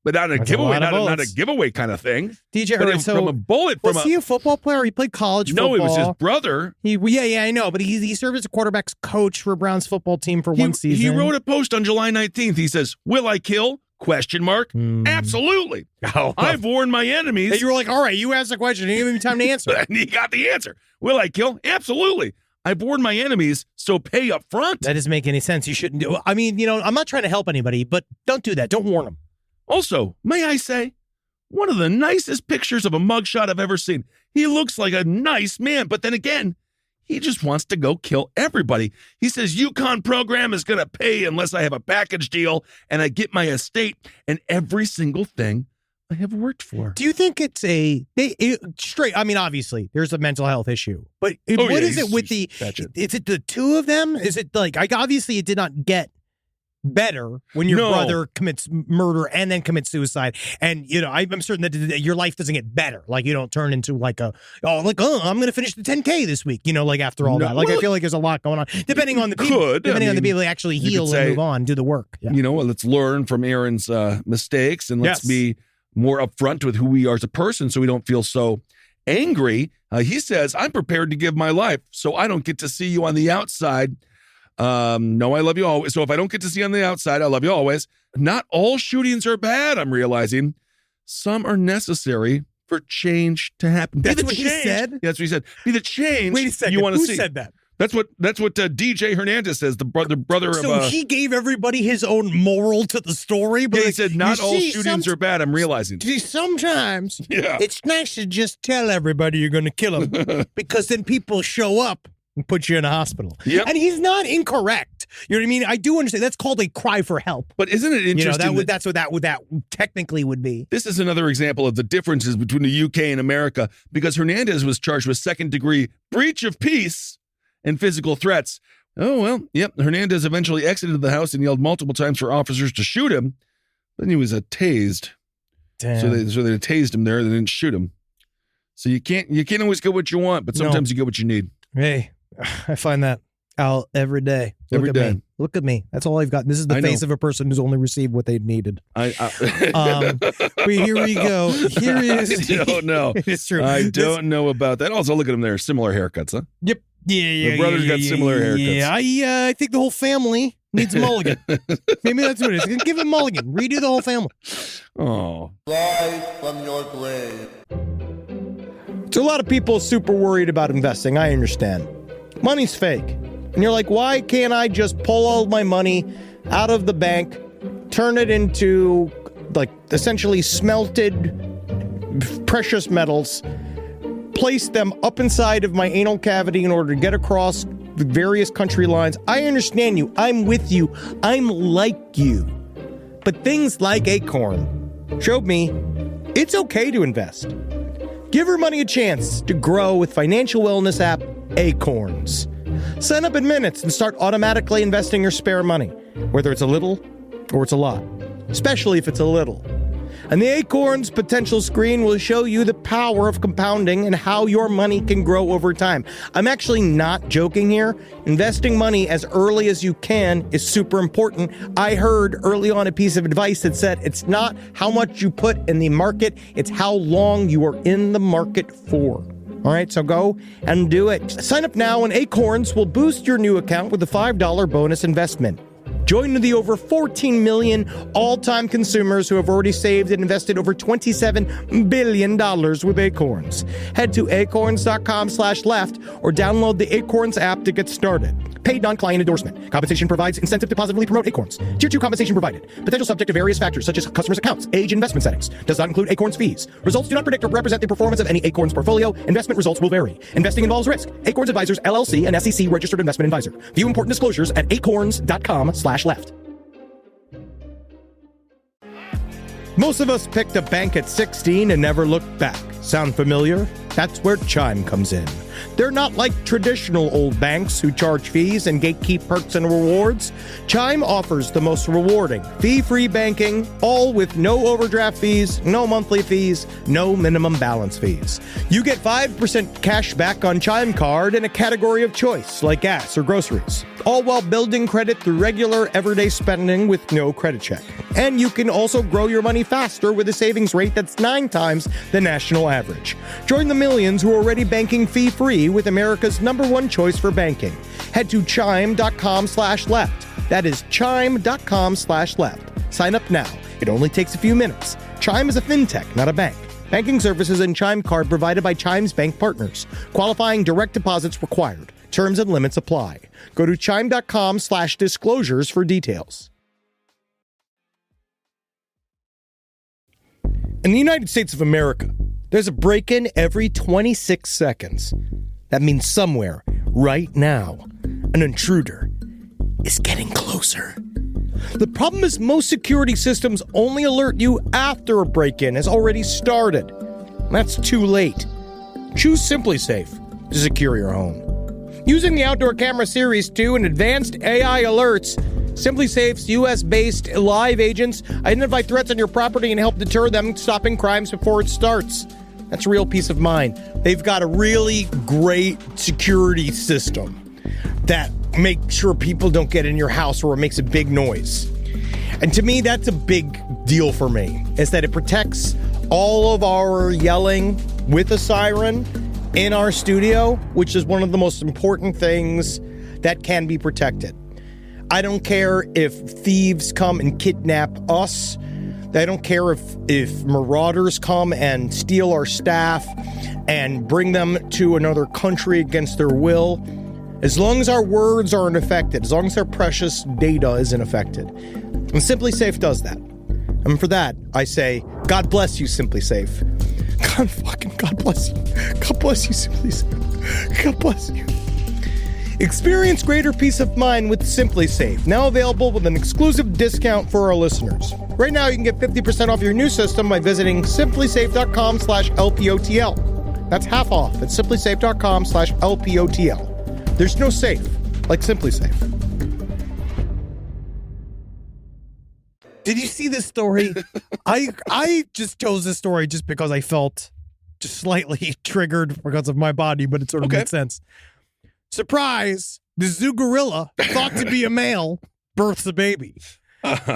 but not a giveaway, not a giveaway kind of thing. DJ, But so from a bullet from was he a football player? He played college football. No, it was his brother. Yeah, I know, but he served as a quarterback's coach for Brown's football team for one season. He wrote a post on July 19th. He says, "Will I kill? ? Absolutely. I've warned my enemies." And you were like, all right, you asked the question. You didn't give me time to answer. And he got the answer. Will I kill? Absolutely. I've warned my enemies, so pay up front. That doesn't make any sense. You shouldn't do it. I mean, I'm not trying to help anybody, but don't do that. Don't warn them. Also, may I say, one of the nicest pictures of a mugshot I've ever seen. He looks like a nice man, but then again, he just wants to go kill everybody. He says, Yukon program is going to pay unless I have a package deal and I get my estate and every single thing I have worked for. Do you think it's straight? I mean, obviously, there's a mental health issue, but what is it with is it the two of them? Is it like, obviously it did not get better when your brother commits murder and then commits suicide, and I'm certain that your life doesn't get better. Like, you don't turn into I'm gonna finish the 10K this week, after all that. Like, I feel like there's a lot going on, depending on the people that actually heal and move on, do the work. Let's learn from Aaron's mistakes, and let's be more upfront with who we are as a person so we don't feel so angry. He says, I'm prepared to give my life so I don't get to see you on the outside. No, I love you always. So if I don't get to see you on the outside, I love you always. Not all shootings are bad, I'm realizing. Some are necessary for change to happen. That's what he said? Yeah, that's what he said. Be the change. Wait a second. You want to see. Who said that? That's what DJ Hernandez says, the brother of... So he gave everybody his own moral to the story? But he said, not all shootings are bad, I'm realizing. See, sometimes it's nice to just tell everybody you're going to kill them, because then people show up and put you in a hospital. Yep. And he's not incorrect. You know what I mean? I do understand. That's called a cry for help. But isn't it interesting? That's what that technically would be. This is another example of the differences between the UK and America, because Hernandez was charged with second-degree breach of peace and physical threats. Oh, well, yep. Hernandez eventually exited the house and yelled multiple times for officers to shoot him. Then he was tased. Damn. So they tased him there. They didn't shoot him. So you can't always get what you want, but sometimes you get what you need. Hey, I find that out every day. Every day. Look at me. That's all I've got. This is the face of a person who's only received what they needed. But here we go. Here is. I don't know. It's true. I don't know about that. Also, look at them there. Similar haircuts, huh? Yep. Yeah. The brothers got similar haircuts. Yeah, I think the whole family needs a mulligan. Maybe that's what it is. Give him a mulligan. Redo the whole family. Oh. Rise from your grave. So a lot of people super worried about investing. I understand. Money's fake. And you're like, why can't I just pull all my money out of the bank, turn it into, essentially smelted precious metals, place them up inside of my anal cavity in order to get across the various country lines? I understand you. I'm with you. I'm like you. But things like Acorn showed me it's okay to invest. Give your money a chance to grow with financial wellness app Acorns. Sign up in minutes and start automatically investing your spare money, whether it's a little or it's a lot, especially if it's a little. And the Acorns potential screen will show you the power of compounding and how your money can grow over time. I'm actually not joking here. Investing money as early as you can is super important. I heard early on a piece of advice that said it's not how much you put in the market, it's how long you are in the market for. All right, so go and do it. Sign up now and Acorns will boost your new account with a $5 bonus investment. Join the over 14 million all-time consumers who have already saved and invested over $27 billion with Acorns. Head to acorns.com/left or download the Acorns app to get started. Paid non-client endorsement. Compensation provides incentive to positively promote Acorns. Tier 2 compensation provided. Potential subject to various factors such as customers' accounts, age, and investment settings. Does not include Acorns fees. Results do not predict or represent the performance of any Acorns portfolio. Investment results will vary. Investing involves risk. Acorns Advisors, LLC, an SEC registered investment advisor. View important disclosures at acorns.com/left. Most of us picked a bank at 16 and never looked back. Sound familiar? That's where Chime comes in. They're not like traditional old banks who charge fees and gatekeep perks and rewards. Chime offers the most rewarding, fee-free banking, all with no overdraft fees, no monthly fees, no minimum balance fees. You get 5% cash back on Chime Card in a category of choice, like gas or groceries, all while building credit through regular, everyday spending with no credit check. And you can also grow your money faster with a savings rate that's 9 times the national average. Join the millions who are already banking fee-free with America's #1 choice for banking. Head to chime.com/left. That is chime.com/left. Sign up now. It only takes a few minutes. Chime is a fintech, not a bank. Banking services and Chime Card provided by Chime's bank partners. Qualifying direct deposits required. Terms and limits apply. Go to chime.com/disclosures for details. In the United States of America, there's a break-in every 26 seconds. That means somewhere, right now, an intruder is getting closer. The problem is most security systems only alert you after a break-in has already started. That's too late. Choose SimpliSafe to secure your home. Using the Outdoor Camera Series 2 and advanced AI alerts, SimpliSafe's US-based live agents identify threats on your property and help deter them, stopping crimes before it starts. That's real peace of mind. They've got a really great security system that makes sure people don't get in your house or it makes a big noise. And to me, that's a big deal for me, is that it protects all of our yelling with a siren in our studio, which is one of the most important things that can be protected. I don't care if thieves come and kidnap us. I don't care if marauders come and steal our staff and bring them to another country against their will. As long as our words aren't affected, as long as our precious data isn't affected. And SimpliSafe does that. And for that, I say, God bless you, SimpliSafe. God bless you. God bless you, SimpliSafe. God bless you. Experience greater peace of mind with SimpliSafe, now available with an exclusive discount for our listeners. Right now, you can get 50% off your new system by visiting simplisafe.com/LPOTL. That's half off at simplisafe.com/LPOTL. There's no safe like SimpliSafe. Did you see this story? I just chose this story just because I felt just slightly triggered because of my body, but it sort of made sense. Surprise! The zoo gorilla, thought to be a male, births a baby.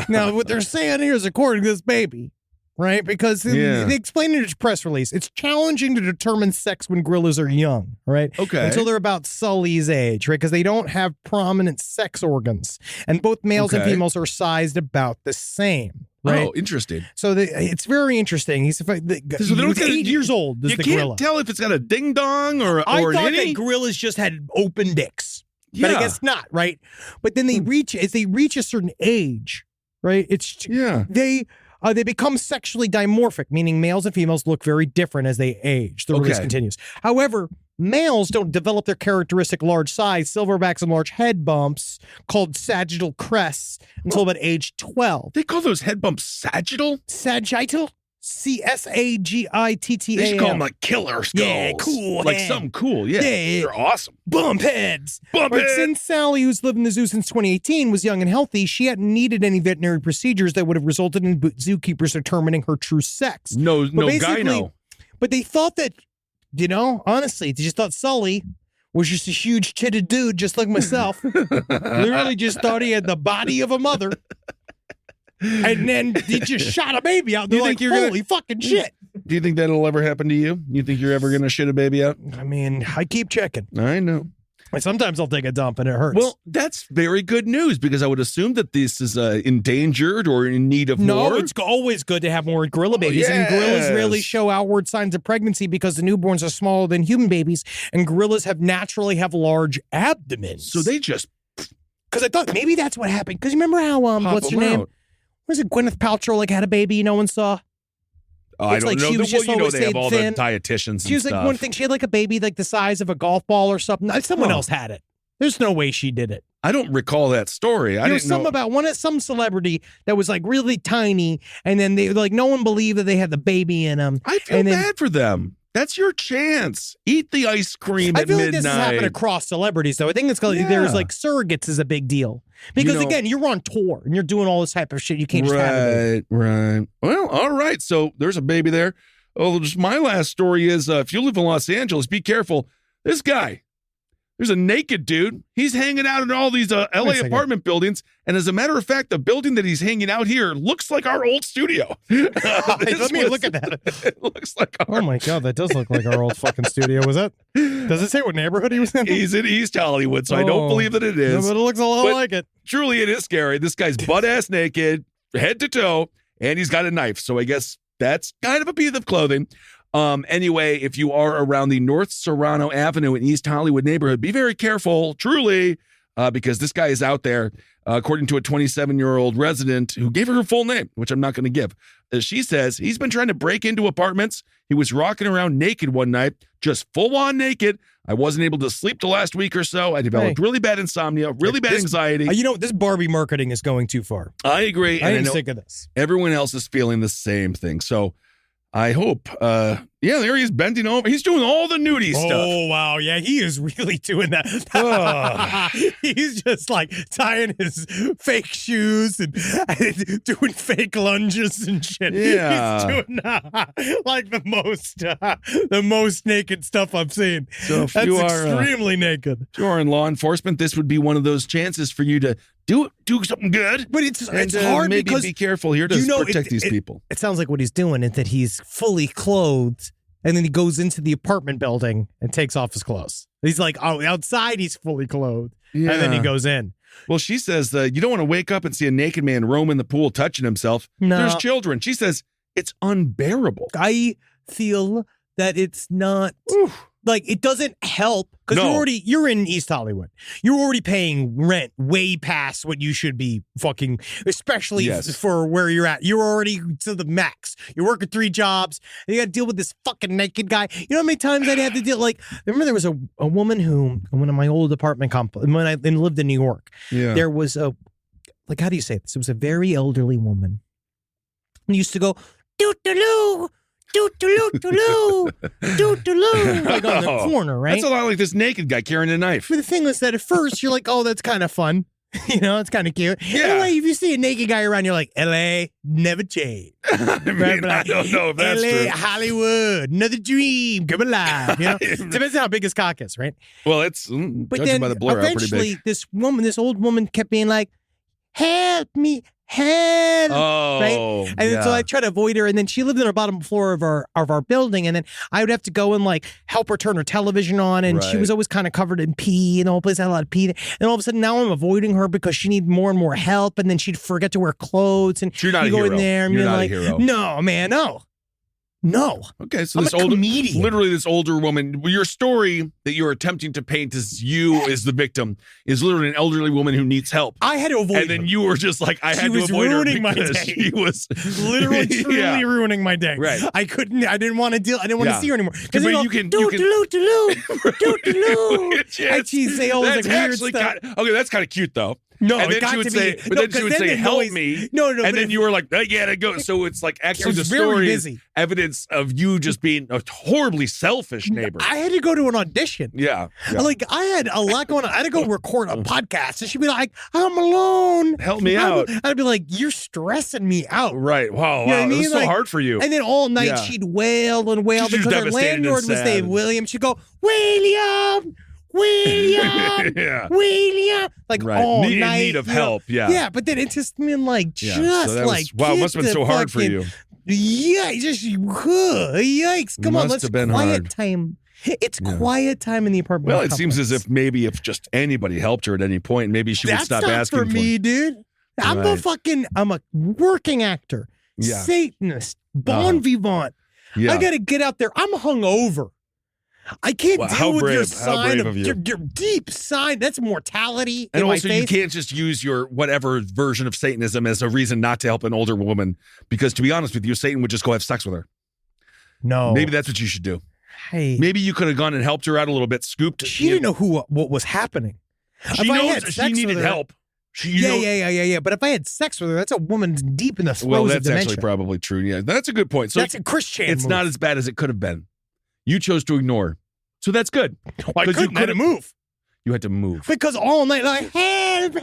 Now, what they're saying here is according to this baby, right? Because they explain in its press release, it's challenging to determine sex when gorillas are young, right? Okay. Until they're about Sully's age, right? Because they don't have prominent sex organs. And both males and females are sized about the same. Right? Oh, interesting. So it's very interesting. He's 8 years old. You can't tell if it's got a ding dong or I an thought innie. that gorillas just had open dicks, but I guess not, right? But then as they reach a certain age, right? They become sexually dimorphic, meaning males and females look very different as they age. The release continues. However, males don't develop their characteristic large size, silverbacks and large head bumps called sagittal crests until about age 12. They call those head bumps sagittal? Sagittal? CSAGITTAL. They should call them like killer skulls. Yeah, cool. Like something cool. Yeah. They're awesome. Bump heads. Bump heads. Since Sally, who's lived in the zoo since 2018, was young and healthy, she hadn't needed any veterinary procedures that would have resulted in zookeepers determining her true sex. No gyno. But they thought that, honestly, they just thought Sully was just a huge titted dude just like myself. Literally just thought he had the body of a mother. And then he just shot a baby out. They're like, holy fucking shit. Do you think that'll ever happen to you? You think you're ever going to shit a baby out? I mean, I keep checking. I know. Sometimes I'll take a dump and it hurts. Well, that's very good news because I would assume that this is endangered or in need of more. No, it's always good to have more gorilla babies. And gorillas rarely show outward signs of pregnancy because the newborns are smaller than human babies, and gorillas naturally have large abdomens. So they just... Because I thought maybe that's what happened. Because you remember how, what's her name? Was it Gwyneth Paltrow had a baby no one saw? I don't know. They have all thin. the dietitians. She was like one thing. She had like a baby like the size of a golf ball or something. Someone else had it. There's no way she did it. I don't recall that story. There was some about some celebrity that was like really tiny, and then they no one believed that they had the baby in them. I feel bad for them. That's your chance. Eat the ice cream I at feel like midnight. this is happening across celebrities, though. I think it's called, there's like surrogates is a big deal. Because again, you're on tour and you're doing all this type of shit. You can't just have it. Right. Well, all right. So there's a baby there. Oh, just my last story is if you live in Los Angeles, be careful. This guy, there's a naked dude. He's hanging out in all these LA apartment buildings. And as a matter of fact, the building that he's hanging out here looks like our old studio. Let me look at that. It looks like our... Oh my God, that does look like our old fucking studio. Was that? Does it say what neighborhood he was in? He's in East Hollywood, so I don't believe that it is. No, but it looks a lot like it. Truly, it is scary. This guy's butt-ass naked, head to toe, and he's got a knife. So I guess that's kind of a piece of clothing. Anyway, if you are around the North Serrano Avenue in East Hollywood neighborhood, be very careful, truly, because this guy is out there, according to a 27-year-old resident who gave her full name, which I'm not going to give. She says he's been trying to break into apartments. He was rocking around naked one night, just full-on naked. I wasn't able to sleep the last week or so. I developed really bad insomnia, really bad anxiety. You know, this Barbie marketing is going too far. I agree. I am know sick of this. Everyone else is feeling the same thing. So I hope, there he is bending over. He's doing all the nudie stuff. Oh, wow. Yeah, he is really doing that. He's just like tying his fake shoes and doing fake lunges and shit. Yeah. He's doing like the most naked stuff I've seen. So if That's you are extremely naked. if you are in law enforcement, this would be one of those chances for you to do something good. But it's and, hard maybe because be careful here to protect these people. It sounds like what he's doing is that he's fully clothed and then he goes into the apartment building and takes off his clothes. He's like, outside he's fully clothed. Yeah. And then he goes in. Well, she says you don't want to wake up and see a naked man roam in the pool touching himself. No. There's children. She says it's unbearable. I feel that it's not like it doesn't help because you're in East Hollywood. You're already paying rent way past what you should be fucking, especially for where you're at. You're already to the max. You're working 3 jobs. And you got to deal with this fucking naked guy. You know how many times I'd have to deal? Like, remember there was a woman who, when in my old apartment complex, when I lived in New York, there was how do you say this? It was a very elderly woman. And used to go, doo-doo-loo. Doo-doo-loo, doo-doo-loo, like on the corner, right? That's a lot like this naked guy carrying a knife. But the thing is that at first you're like, oh, that's kind of fun. You know, it's kind of cute. Yeah. Anyway, if you see a naked guy around, you're like, L.A. never change. I don't know if that's L.A. true. Hollywood, another dream, come alive. You know, depends on how big his cock is, right? Well, it's But judging then by the blur, how pretty eventually, big. this old woman kept being like, help me. Help! Right? And then so I try to avoid her, and then she lived on the bottom floor of our building, and then I would have to go and like help her turn her television on, and she was always kind of covered in pee, and the whole place had a lot of pee. And all of a sudden, now I'm avoiding her because she needed more and more help, and then she'd forget to wear clothes, and you're not you a go hero. in there and You're be not like, a hero. no, man, no. Okay, so I'm this a comedian. literally this older woman, your story that you're attempting to paint as you as the victim is literally an elderly woman who needs help. I had to avoid And then her. you were just like, I had to avoid her ruining my because day. she was literally truly ruining my day. Right. I didn't want to deal. I didn't want to see her anymore. But you can And she'd say all this that's like weird actually stuff. okay, that's kind of cute though. No, and it then got she would to say, be. but No, then she 'cause would then say, the "Help noise- me." No, and but then if- you were like, "I gotta go." So it's like actually was the very story busy. is evidence of you just being a horribly selfish neighbor. I had to go to an audition. Yeah. Like I had a lot going on. I had to go record a podcast, and she'd be like, "I'm alone. Help me out." I'd be like, "You're stressing me out." Right. Wow. You know what I It was mean? so Like- hard for you. And then all night Yeah. she'd wail and wail She's because her devastated and landlord was sad. named William. She'd go, William, Yeah. William, like Right. all In night. need of you know? help. Yeah. Yeah, but then it just been like, Yeah. just So that like, was, wow, it must have been so hard for you. Yeah, yikes! Come on, Must let's have been quiet hard. time. It's quiet time in the apartment. Well, it seems as if maybe if just anybody helped her at any point, maybe she would that's stop not asking for me, dude. I'm a working actor, Yeah. Satanist, bon vivant. Yeah. I got to get out there. I'm hungover. I can't Well, deal how with your brave- how sign brave of you. your deep sign. That's mortality. And in also, my you face. can't just use your whatever version of Satanism as a reason not to help an older woman. Because to be honest with you, Satan would just go have sex with her. No, Maybe that's what you should do. Hey, Maybe you could have gone and helped her out a little bit, scooped. she didn't know what was happening. She If I knows had she sex with needed her- help. You know- Yeah. But if I had sex with her, that's a woman deep in the throes Well, of that's dementia. actually probably true. Yeah, that's a good point. So That's a Christian. it's move. not as bad as it could have been. You chose to ignore. So that's good. I couldn't have to move. You had to move. Because all night, like, help,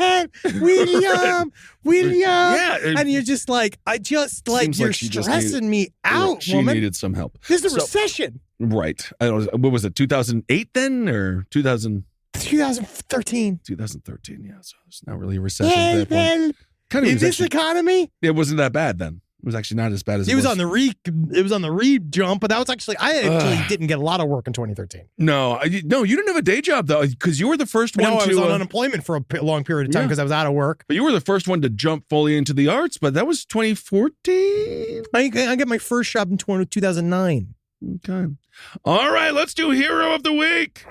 William. Yeah. And you're just like, you're stressing me out, she woman. needed some help. There's a recession. Right. I don't know. What was it, 2008 then? Or 2013. 2013, yeah. So it's not really a recession at that point. Kind of In this economy? It wasn't that bad then. It was actually not as bad as it was. On the it was on the jump, but that was actually I didn't get a lot of work in 2013. No, you didn't have a day job though, because you were the first one to. I was on unemployment for a long period of time because I was out of work. But you were the first one to jump fully into the arts. But that was 2014. I got my first job in 2009. Okay. All right, let's do Hero of the Week.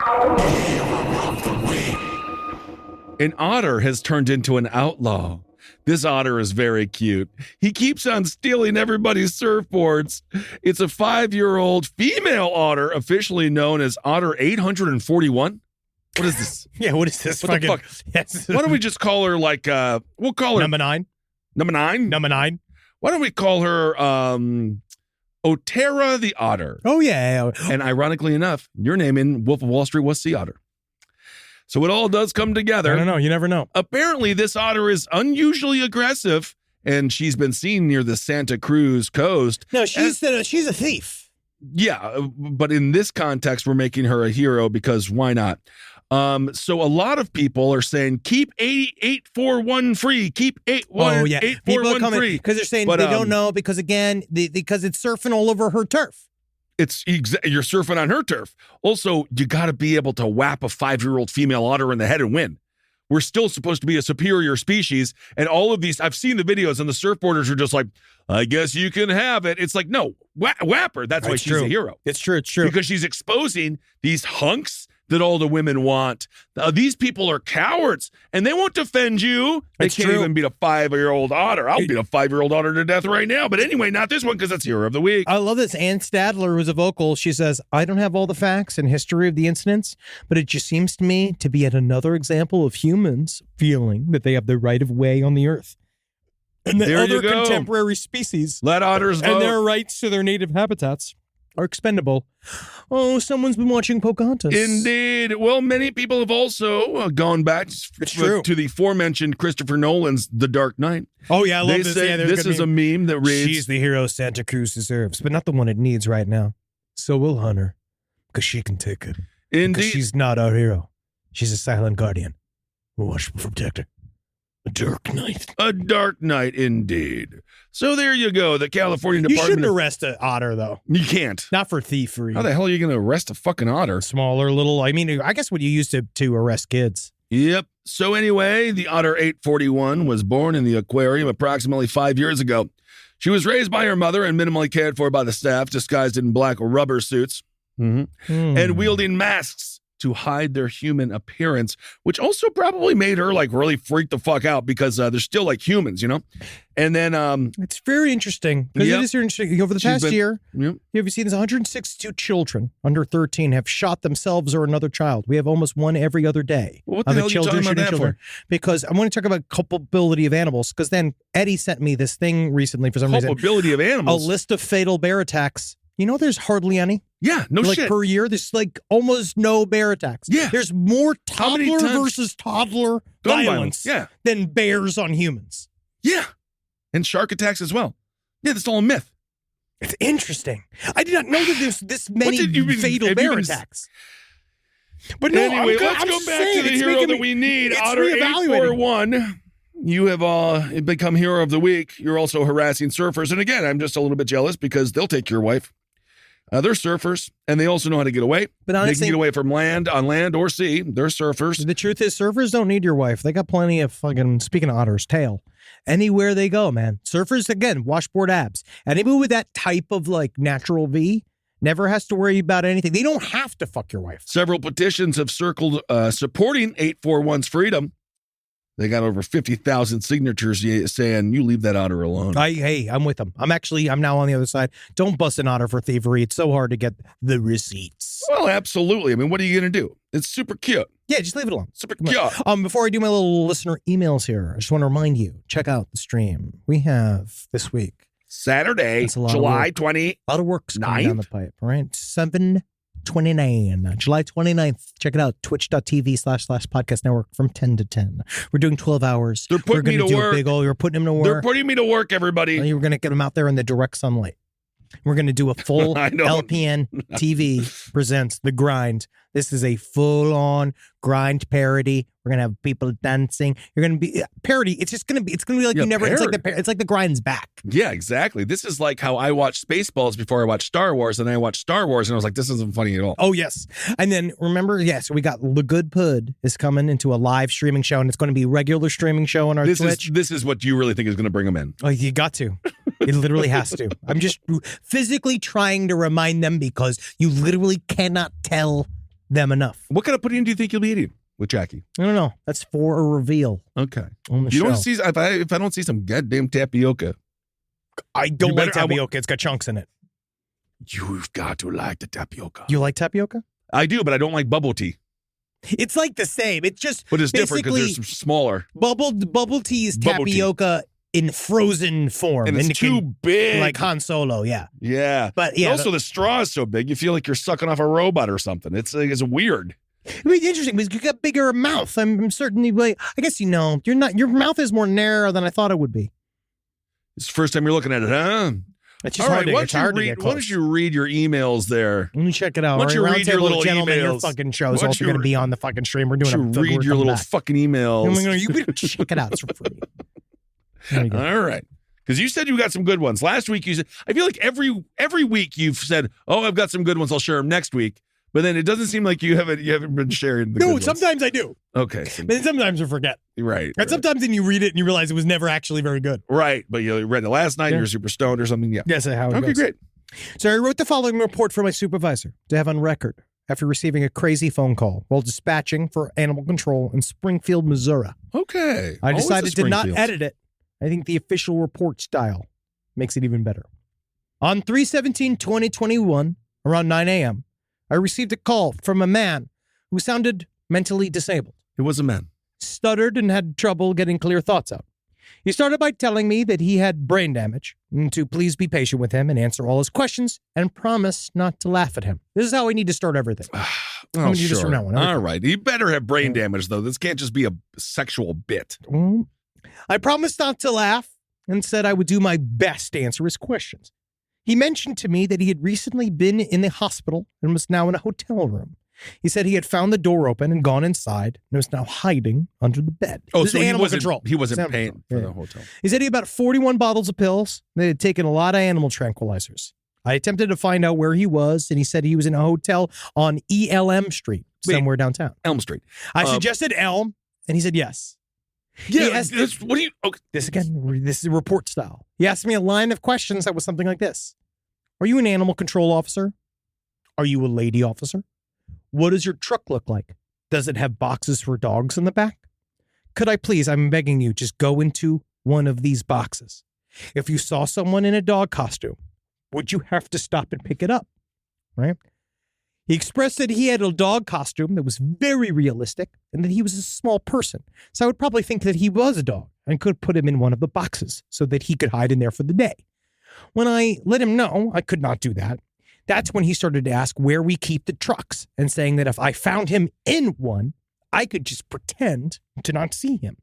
An otter has turned into an outlaw. This otter is very cute. He keeps on stealing everybody's surfboards. It's a 5-year-old female otter, officially known as Otter 841. What is this? Yeah, what is this? What the fuck? Yes. Why don't we just call her we'll call her Number 9. Number 9? Number 9. Why don't we call her Otera the Otter? Oh, yeah. And ironically enough, your name in Wolf of Wall Street was Sea Otter. So it all does come together. I don't know. You never know. Apparently, this otter is unusually aggressive, and she's been seen near the Santa Cruz coast. No, she's a thief. Yeah, but in this context, we're making her a hero because why not? So a lot of people are saying, keep 841 free. Keep 841 free. Because they're saying they don't know because, again, because it's surfing all over her turf. You're surfing on her turf. Also, you got to be able to whap a 5-year-old female otter in the head and win. We're still supposed to be a superior species. And all of these, I've seen the videos and the surfboarders are just like, I guess you can have it. It's like, no, whap her. That's why she's a hero. It's true. Because she's exposing these hunks that all the women want. These people are cowards, and they won't defend you. They can't even beat a 5-year-old otter. I'll beat a 5-year-old otter to death right now. But anyway, not this one because that's Hero of the Week. I love this. Ann Stadler, who's a vocal, she says, I don't have all the facts and history of the incidents, but it just seems to me to be yet another example of humans feeling that they have the right of way on the earth. And that other contemporary species let otters vote. And their rights to their native habitats are expendable. Oh, someone's been watching Pocahontas. Indeed. Well, many people have also gone back to the aforementioned Christopher Nolan's The Dark Knight. Oh, yeah, I love this. Say this is a meme that reads, she's the hero Santa Cruz deserves, but not the one it needs right now. So we'll hunt her, because she can take it. Indeed. Because she's not our hero. She's a silent guardian. We'll watch for protector. A dark night. A dark night, indeed. So there you go. The California Department. You shouldn't arrest an otter, though. You can't. Not for thievery. How the hell are you going to arrest a fucking otter? Smaller, little. I mean, I guess what you used to arrest kids. Yep. So anyway, the Otter 841 was born in the aquarium approximately 5 years ago. She was raised by her mother and minimally cared for by the staff, disguised in black rubber suits and wielding masks to hide their human appearance, which also probably made her really freak the fuck out because they're still like humans, you know? And then it's very interesting because it is very interesting. Over the past year, you seen this 162 children under 13 have shot themselves or another child. We have almost one every other day. Well, what the hell are you talking about that for? Because I want to talk about culpability of animals, because then Eddie sent me this thing recently for some reason. Culpability of animals? A list of fatal bear attacks. You know, there's hardly any. Yeah, no shit. Per year, there's almost no bear attacks. Yeah. There's more toddler versus toddler violence than bears on humans. Yeah. And shark attacks as well. Yeah, that's all a myth. It's interesting. I did not know that there's this many fatal bear attacks. But no, anyway, let's go back to the hero that we need. Otter 841. You have become Hero of the Week. You're also harassing surfers. And again, I'm just a little bit jealous because they'll take your wife. They're surfers, and they also know how to get away. But honestly, they can get away from on land or sea. They're surfers. The truth is, surfers don't need your wife. They got plenty of fucking, speaking of otters, tail. Anywhere they go, man. Surfers, again, washboard abs. Anybody with that type of natural V never has to worry about anything. They don't have to fuck your wife. Several petitions have circled supporting 841's freedom. They got over 50,000 signatures saying, you leave that otter alone. I'm with them. I'm now on the other side. Don't bust an otter for thievery. It's so hard to get the receipts. Well, absolutely. I mean, what are you going to do? It's super cute. Yeah, just leave it alone. Super cute. Before I do my little listener emails here, I just want to remind you, check out the stream. We have this week. Saturday, July 20. A lot of work's coming down the pipe, right? 7 29. July 29th. Check it out. Twitch.tv/podcast network from 10 to 10. We're doing 12 hours. They're putting me to work. You're putting him to work. They're putting me to work, everybody. You're going to get him out there in the direct sunlight. We're going to do a full LPN TV presents The Grind. This is a full-on grind parody. We're going to have people dancing. You're going to be parody. It's going to be like you never. It's like the Grind's back. Yeah, exactly. This is like how I watched Spaceballs before I watched Star Wars, and then I watched Star Wars, and I was like, this isn't funny at all. Oh yes, and then remember, so we got The Good Pud is coming into a live streaming show, and it's going to be a regular streaming show on our Twitch. This is what you really think is going to bring them in. Oh, you got to. It literally has to. I'm just physically trying to remind them because you literally cannot tell them enough. What kind of pudding do you think you'll be eating with Jackie? I don't know. That's for a reveal. Okay. On the you show. don't see if I don't see some goddamn tapioca. I don't like tapioca. It's got chunks in it. You've got to like the tapioca. You like tapioca? I do, but I don't like bubble tea. It's like the same. It's just but it's different because they're smaller. Bubble tea is tapioca in frozen form. And it's too big. Like Han Solo, yeah. Yeah. But yeah. Also, the straw is so big, you feel like you're sucking off a robot or something. It's weird. It'd be interesting because you got bigger mouth. I'm certainly like, I guess you're not. Your mouth is more narrow than I thought it would be. It's the first time you're looking at it, huh? It's just hard to get close. Why don't you read your emails there? Let me check it out. Why don't you read your little emails? Your fucking show is also going to be on the fucking stream. We're doing read your little fucking emails. You can check it out. It's for free. All right. Because you said you got some good ones. Last week you said, I feel like every week you've said, oh, I've got some good ones. I'll share them next week. But then it doesn't seem like you haven't been sharing the good ones. Sometimes I do. Okay. But then sometimes I forget. Right. And sometimes then you read it and you realize it was never actually very good. Right. But you read it last night, you're super stoned or something. Yeah. Yes, how it goes. Okay, great. So I wrote the following report for my supervisor to have on record after receiving a crazy phone call while dispatching for animal control in Springfield, Missouri. Okay. I decided to not edit it. I think the official report style makes it even better. On 3/17/2021, around 9 a.m., I received a call from a man who sounded mentally disabled. It was a man. Stuttered and had trouble getting clear thoughts out. He started by telling me that he had brain damage and to please be patient with him and answer all his questions and promise not to laugh at him. This is how we need to start everything. Oh, sure. From now on. All right. You better have brain damage, though. This can't just be a sexual bit. I promised not to laugh and said I would do my best to answer his questions. He mentioned to me that he had recently been in the hospital and was now in a hotel room. He said he had found the door open and gone inside and was now hiding under the bed. Oh, this so is animal he control. wasn't paying for the hotel. He said he had about 41 bottles of pills. They had taken a lot of animal tranquilizers. I attempted to find out where he was, and he said he was in a hotel on ELM Street, somewhere downtown. Elm Street. I suggested Elm, and he said yes. Yeah, what do you... Okay. This is report style. He asked me a line of questions that was something like this. Are you an animal control officer? Are you a lady officer? What does your truck look like? Does it have boxes for dogs in the back? Could I please, I'm begging you, just go into one of these boxes. If you saw someone in a dog costume, would you have to stop and pick it up? Right? He expressed that he had a dog costume that was very realistic and that he was a small person. So I would probably think that he was a dog and could put him in one of the boxes so that he could hide in there for the day. When I let him know I could not do that, that's when he started to ask where we keep the trucks and saying that if I found him in one, I could just pretend to not see him.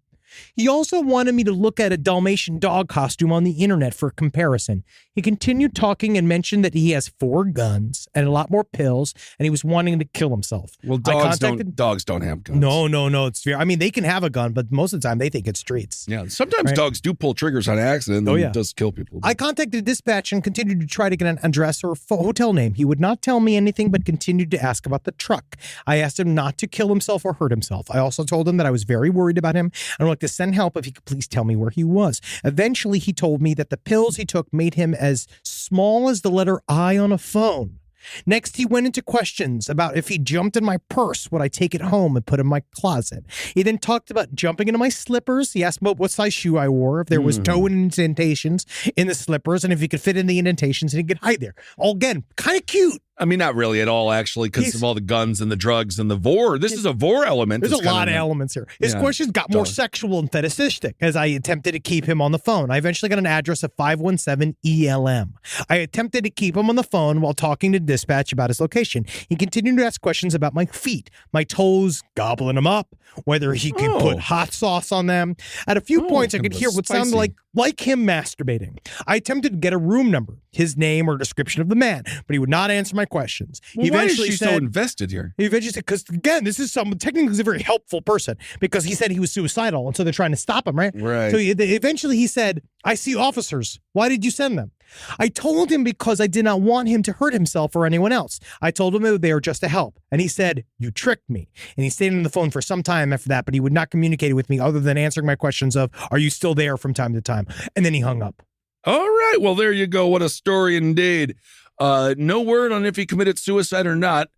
He also wanted me to look at a Dalmatian dog costume on the internet for comparison. He continued talking and mentioned that he has 4 guns and a lot more pills, and he was wanting to kill himself. Well, dogs don't have guns. No. It's fair. I mean, they can have a gun, but most of the time they think it's treats. Yeah, sometimes dogs do pull triggers on accident and it does kill people. I contacted dispatch and continued to try to get an address or hotel name. He would not tell me anything, but continued to ask about the truck. I asked him not to kill himself or hurt himself. I also told him that I was very worried about him and would like to send help if he could please tell me where he was. Eventually, he told me that the pills he took made him as small as the letter I on a phone. Next, he went into questions about if he jumped in my purse, would I take it home and put it in my closet? He then talked about jumping into my slippers. He asked about what size shoe I wore, if there was toe indentations in the slippers, and if he could fit in the indentations and he could hide there. All again, kind of cute. I mean, not really at all, actually, because of all the guns and the drugs and the vor. This is a vor element. There's a lot of elements here. His questions got more sexual and fetishistic as I attempted to keep him on the phone. I eventually got an address of 517 ELM. I attempted to keep him on the phone while talking to dispatch about his location. He continued to ask questions about my feet, my toes, gobbling them up, whether he could put hot sauce on them. At a few points, I could hear what sounded like him masturbating. I attempted to get a room number, his name or description of the man, but he would not answer my questions. Well, He eventually why is she so invested here? He eventually said, because again, this is technically he's a very helpful person because he said he was suicidal, and so they're trying to stop him, right? Right. So eventually he said, I see officers. Why did you send them? I told him because I did not want him to hurt himself or anyone else. I told him they were just to help. And he said, you tricked me. And he stayed on the phone for some time after that, but he would not communicate with me other than answering my questions of, are you still there from time to time? And then he hung up. All right. Well, there you go. What a story indeed. No word on if he committed suicide or not.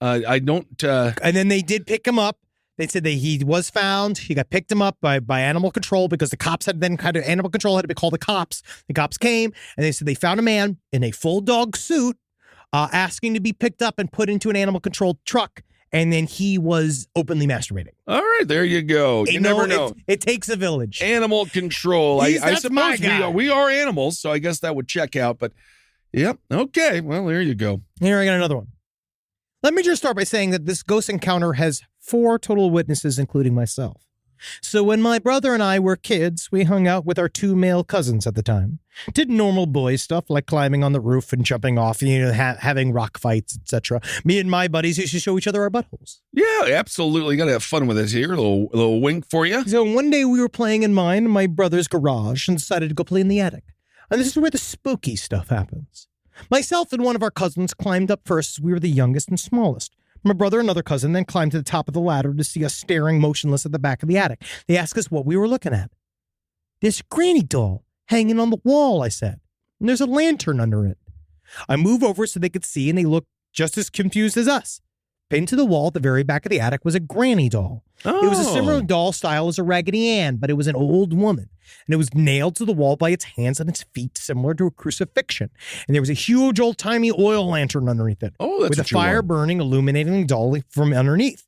I don't. And then they did pick him up. They said that he was found. He got picked him up by animal control because the cops had then animal control had to call the cops. The cops came and they said they found a man in a full dog suit asking to be picked up and put into an animal control truck. And then he was openly masturbating. All right, there you go. You never know. It takes a village. Animal control. I That's my suppose guy. we are animals, so I guess that would check out. But, yep, okay. Well, there you go. Here, I got another one. Let me just start by saying that this ghost encounter has 4 total witnesses, including myself. So when my brother and I were kids, we hung out with our 2 male cousins at the time. Did normal boy stuff like climbing on the roof and jumping off, having rock fights, etc. Me and my buddies used to show each other our buttholes. Yeah, absolutely. You got to have fun with this here. A little wink for you. So one day we were playing in my brother's garage, and decided to go play in the attic. And this is where the spooky stuff happens. Myself and one of our cousins climbed up first as we were the youngest and smallest. My brother and another cousin then climbed to the top of the ladder to see us staring motionless at the back of the attic. They asked us what we were looking at. This granny doll hanging on the wall, I said. And there's a lantern under it. I move over so they could see, and they looked just as confused as us. Pinned to the wall at the very back of the attic was a granny doll. Oh. It was a similar doll style as a Raggedy Ann, but it was an old woman. And it was nailed to the wall by its hands and its feet, similar to a crucifixion. And there was a huge old-timey oil lantern underneath it. Oh, that's with a what you fire want. burning, illuminating the doll from underneath.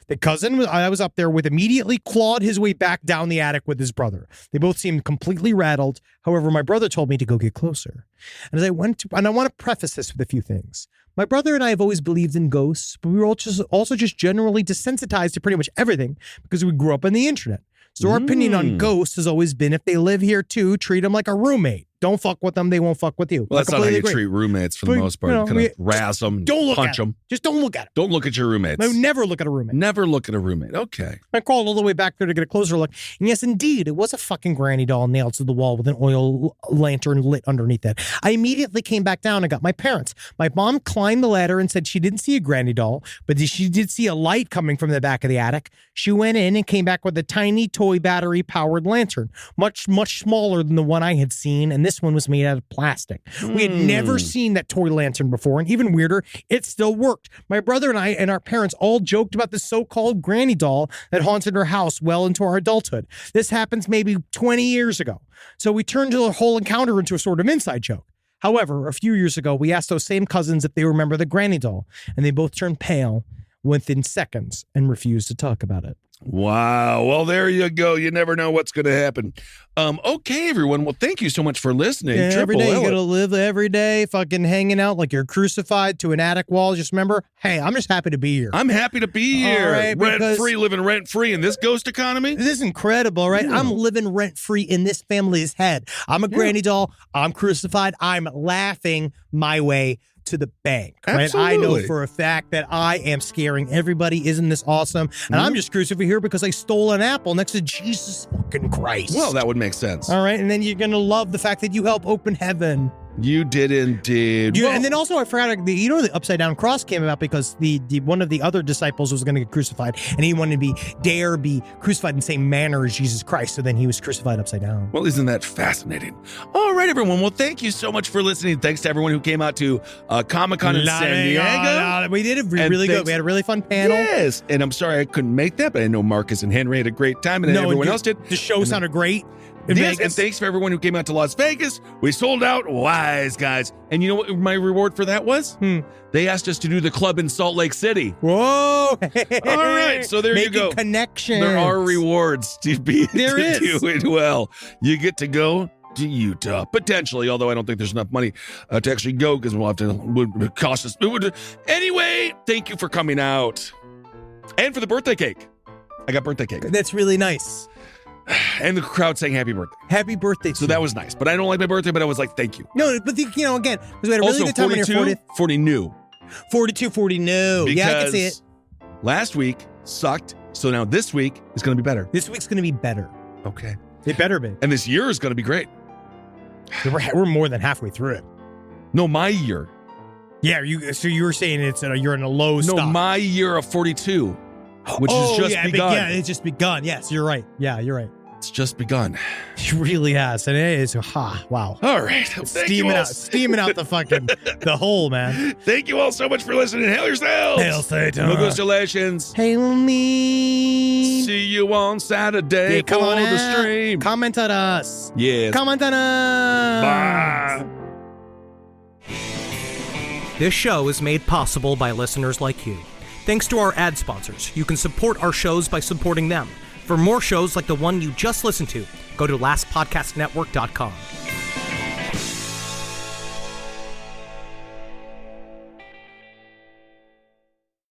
The cousin I was up there with immediately clawed his way back down the attic with his brother. They both seemed completely rattled. However, my brother told me to go get closer. And as I went and I want to preface this with a few things. My brother and I have always believed in ghosts, but we were also just generally desensitized to pretty much everything because we grew up on the internet. So our opinion on ghosts has always been, if they live here too, treat them like a roommate. Don't fuck with them. They won't fuck with you. Well, that's not how you agree. treat roommates for the most part. Kind of razz them, Don't look punch at 'em. them. Just don't look at them. Don't look at your roommates. I would never look at a roommate. Never look at a roommate. Okay. I crawled all the way back there to get a closer look. And yes, indeed, it was a fucking granny doll nailed to the wall with an oil lantern lit underneath it. I immediately came back down and got my parents. My mom climbed the ladder and said she didn't see a granny doll, but she did see a light coming from the back of the attic. She went in and came back with a tiny toy battery-powered lantern, much, much smaller than the one I had seen, and this one was made out of plastic. We had never seen that toy lantern before, and even weirder, it still worked. My brother and I and our parents all joked about the so-called granny doll that haunted our house well into our adulthood. This happens maybe 20 years ago. So we turned the whole encounter into a sort of inside joke. However, a few years ago, we asked those same cousins if they remember the granny doll, and they both turned pale within seconds and refused to talk about it. Wow. Well, there you go. You never know what's going to happen. Okay, everyone. Well, thank you so much for listening. Yeah, every day you Triple gotta L. live every day fucking hanging out like you're crucified to an attic wall. Just remember, hey, I'm just happy to be here. I'm happy to be here. All right, because- Rent-free, living rent-free in this ghost economy. This is incredible, right? I'm living rent-free in this family's head. I'm a granny doll. I'm crucified. I'm laughing my way to the bank, right? I know Absolutely. for a fact that I am scaring everybody. Isn't this awesome? And I'm just crucified here because I stole an apple next to Jesus fucking Christ. Well, that would make sense. All right, and then you're gonna love the fact that you help open heaven. You did indeed. Yeah, Well, and then also I forgot, the upside down cross came about because the one of the other disciples was going to get crucified, and he wanted to be crucified in the same manner as Jesus Christ. So then he was crucified upside down. Well, isn't that fascinating? All right, everyone. Well, thank you so much for listening. Thanks to everyone who came out to Comic-Con in San Diego. We did it And really good. thanks- We had a really fun panel. Yes, and I'm sorry I couldn't make that, but I know Marcus and Henry had a great time, and then everyone else did. The show sounded great. In Yes, Vegas? and thanks for everyone who came out to Las Vegas. We sold out Wise Guys. And you know what my reward for that was? They asked us to do the club in Salt Lake City. Whoa! All right, so there you go. Making connections. There are rewards to be There to is. do it well. You get to go to Utah, potentially, although I don't think there's enough money to actually go because we'll have to would cost us. Anyway, thank you for coming out. And for the birthday cake. I got birthday cake. That's really nice. And the crowd saying happy birthday. Happy birthday. So that was nice. But I don't like my birthday, but I was like, thank you. No, but again, because we had a really Also, good time on your 40th. 40 new. 42, 40 new. Yeah, I can see it. Last week sucked. So now this week is going to be better. This week's going to be better. Okay. It better be. And this year is going to be great. We're more than halfway through it. No, my year. Yeah, so you were saying you're in a low No, stock. my year of 42, which has just begun. Yeah, it's just begun. Yes, you're right. Yeah, you're right. It's just begun. It really has, and it is. Wow. All right. Thank you all. Steaming out the hole, man. Thank you all so much for listening. Hail yourselves. Hail Satan. Congratulations. Hail me. See you on Saturday Come for on the out. stream. Comment on us. Yes. Comment on us. Bye. This show is made possible by listeners like you. Thanks to our ad sponsors, you can support our shows by supporting them. For more shows like the one you just listened to, go to lastpodcastnetwork.com.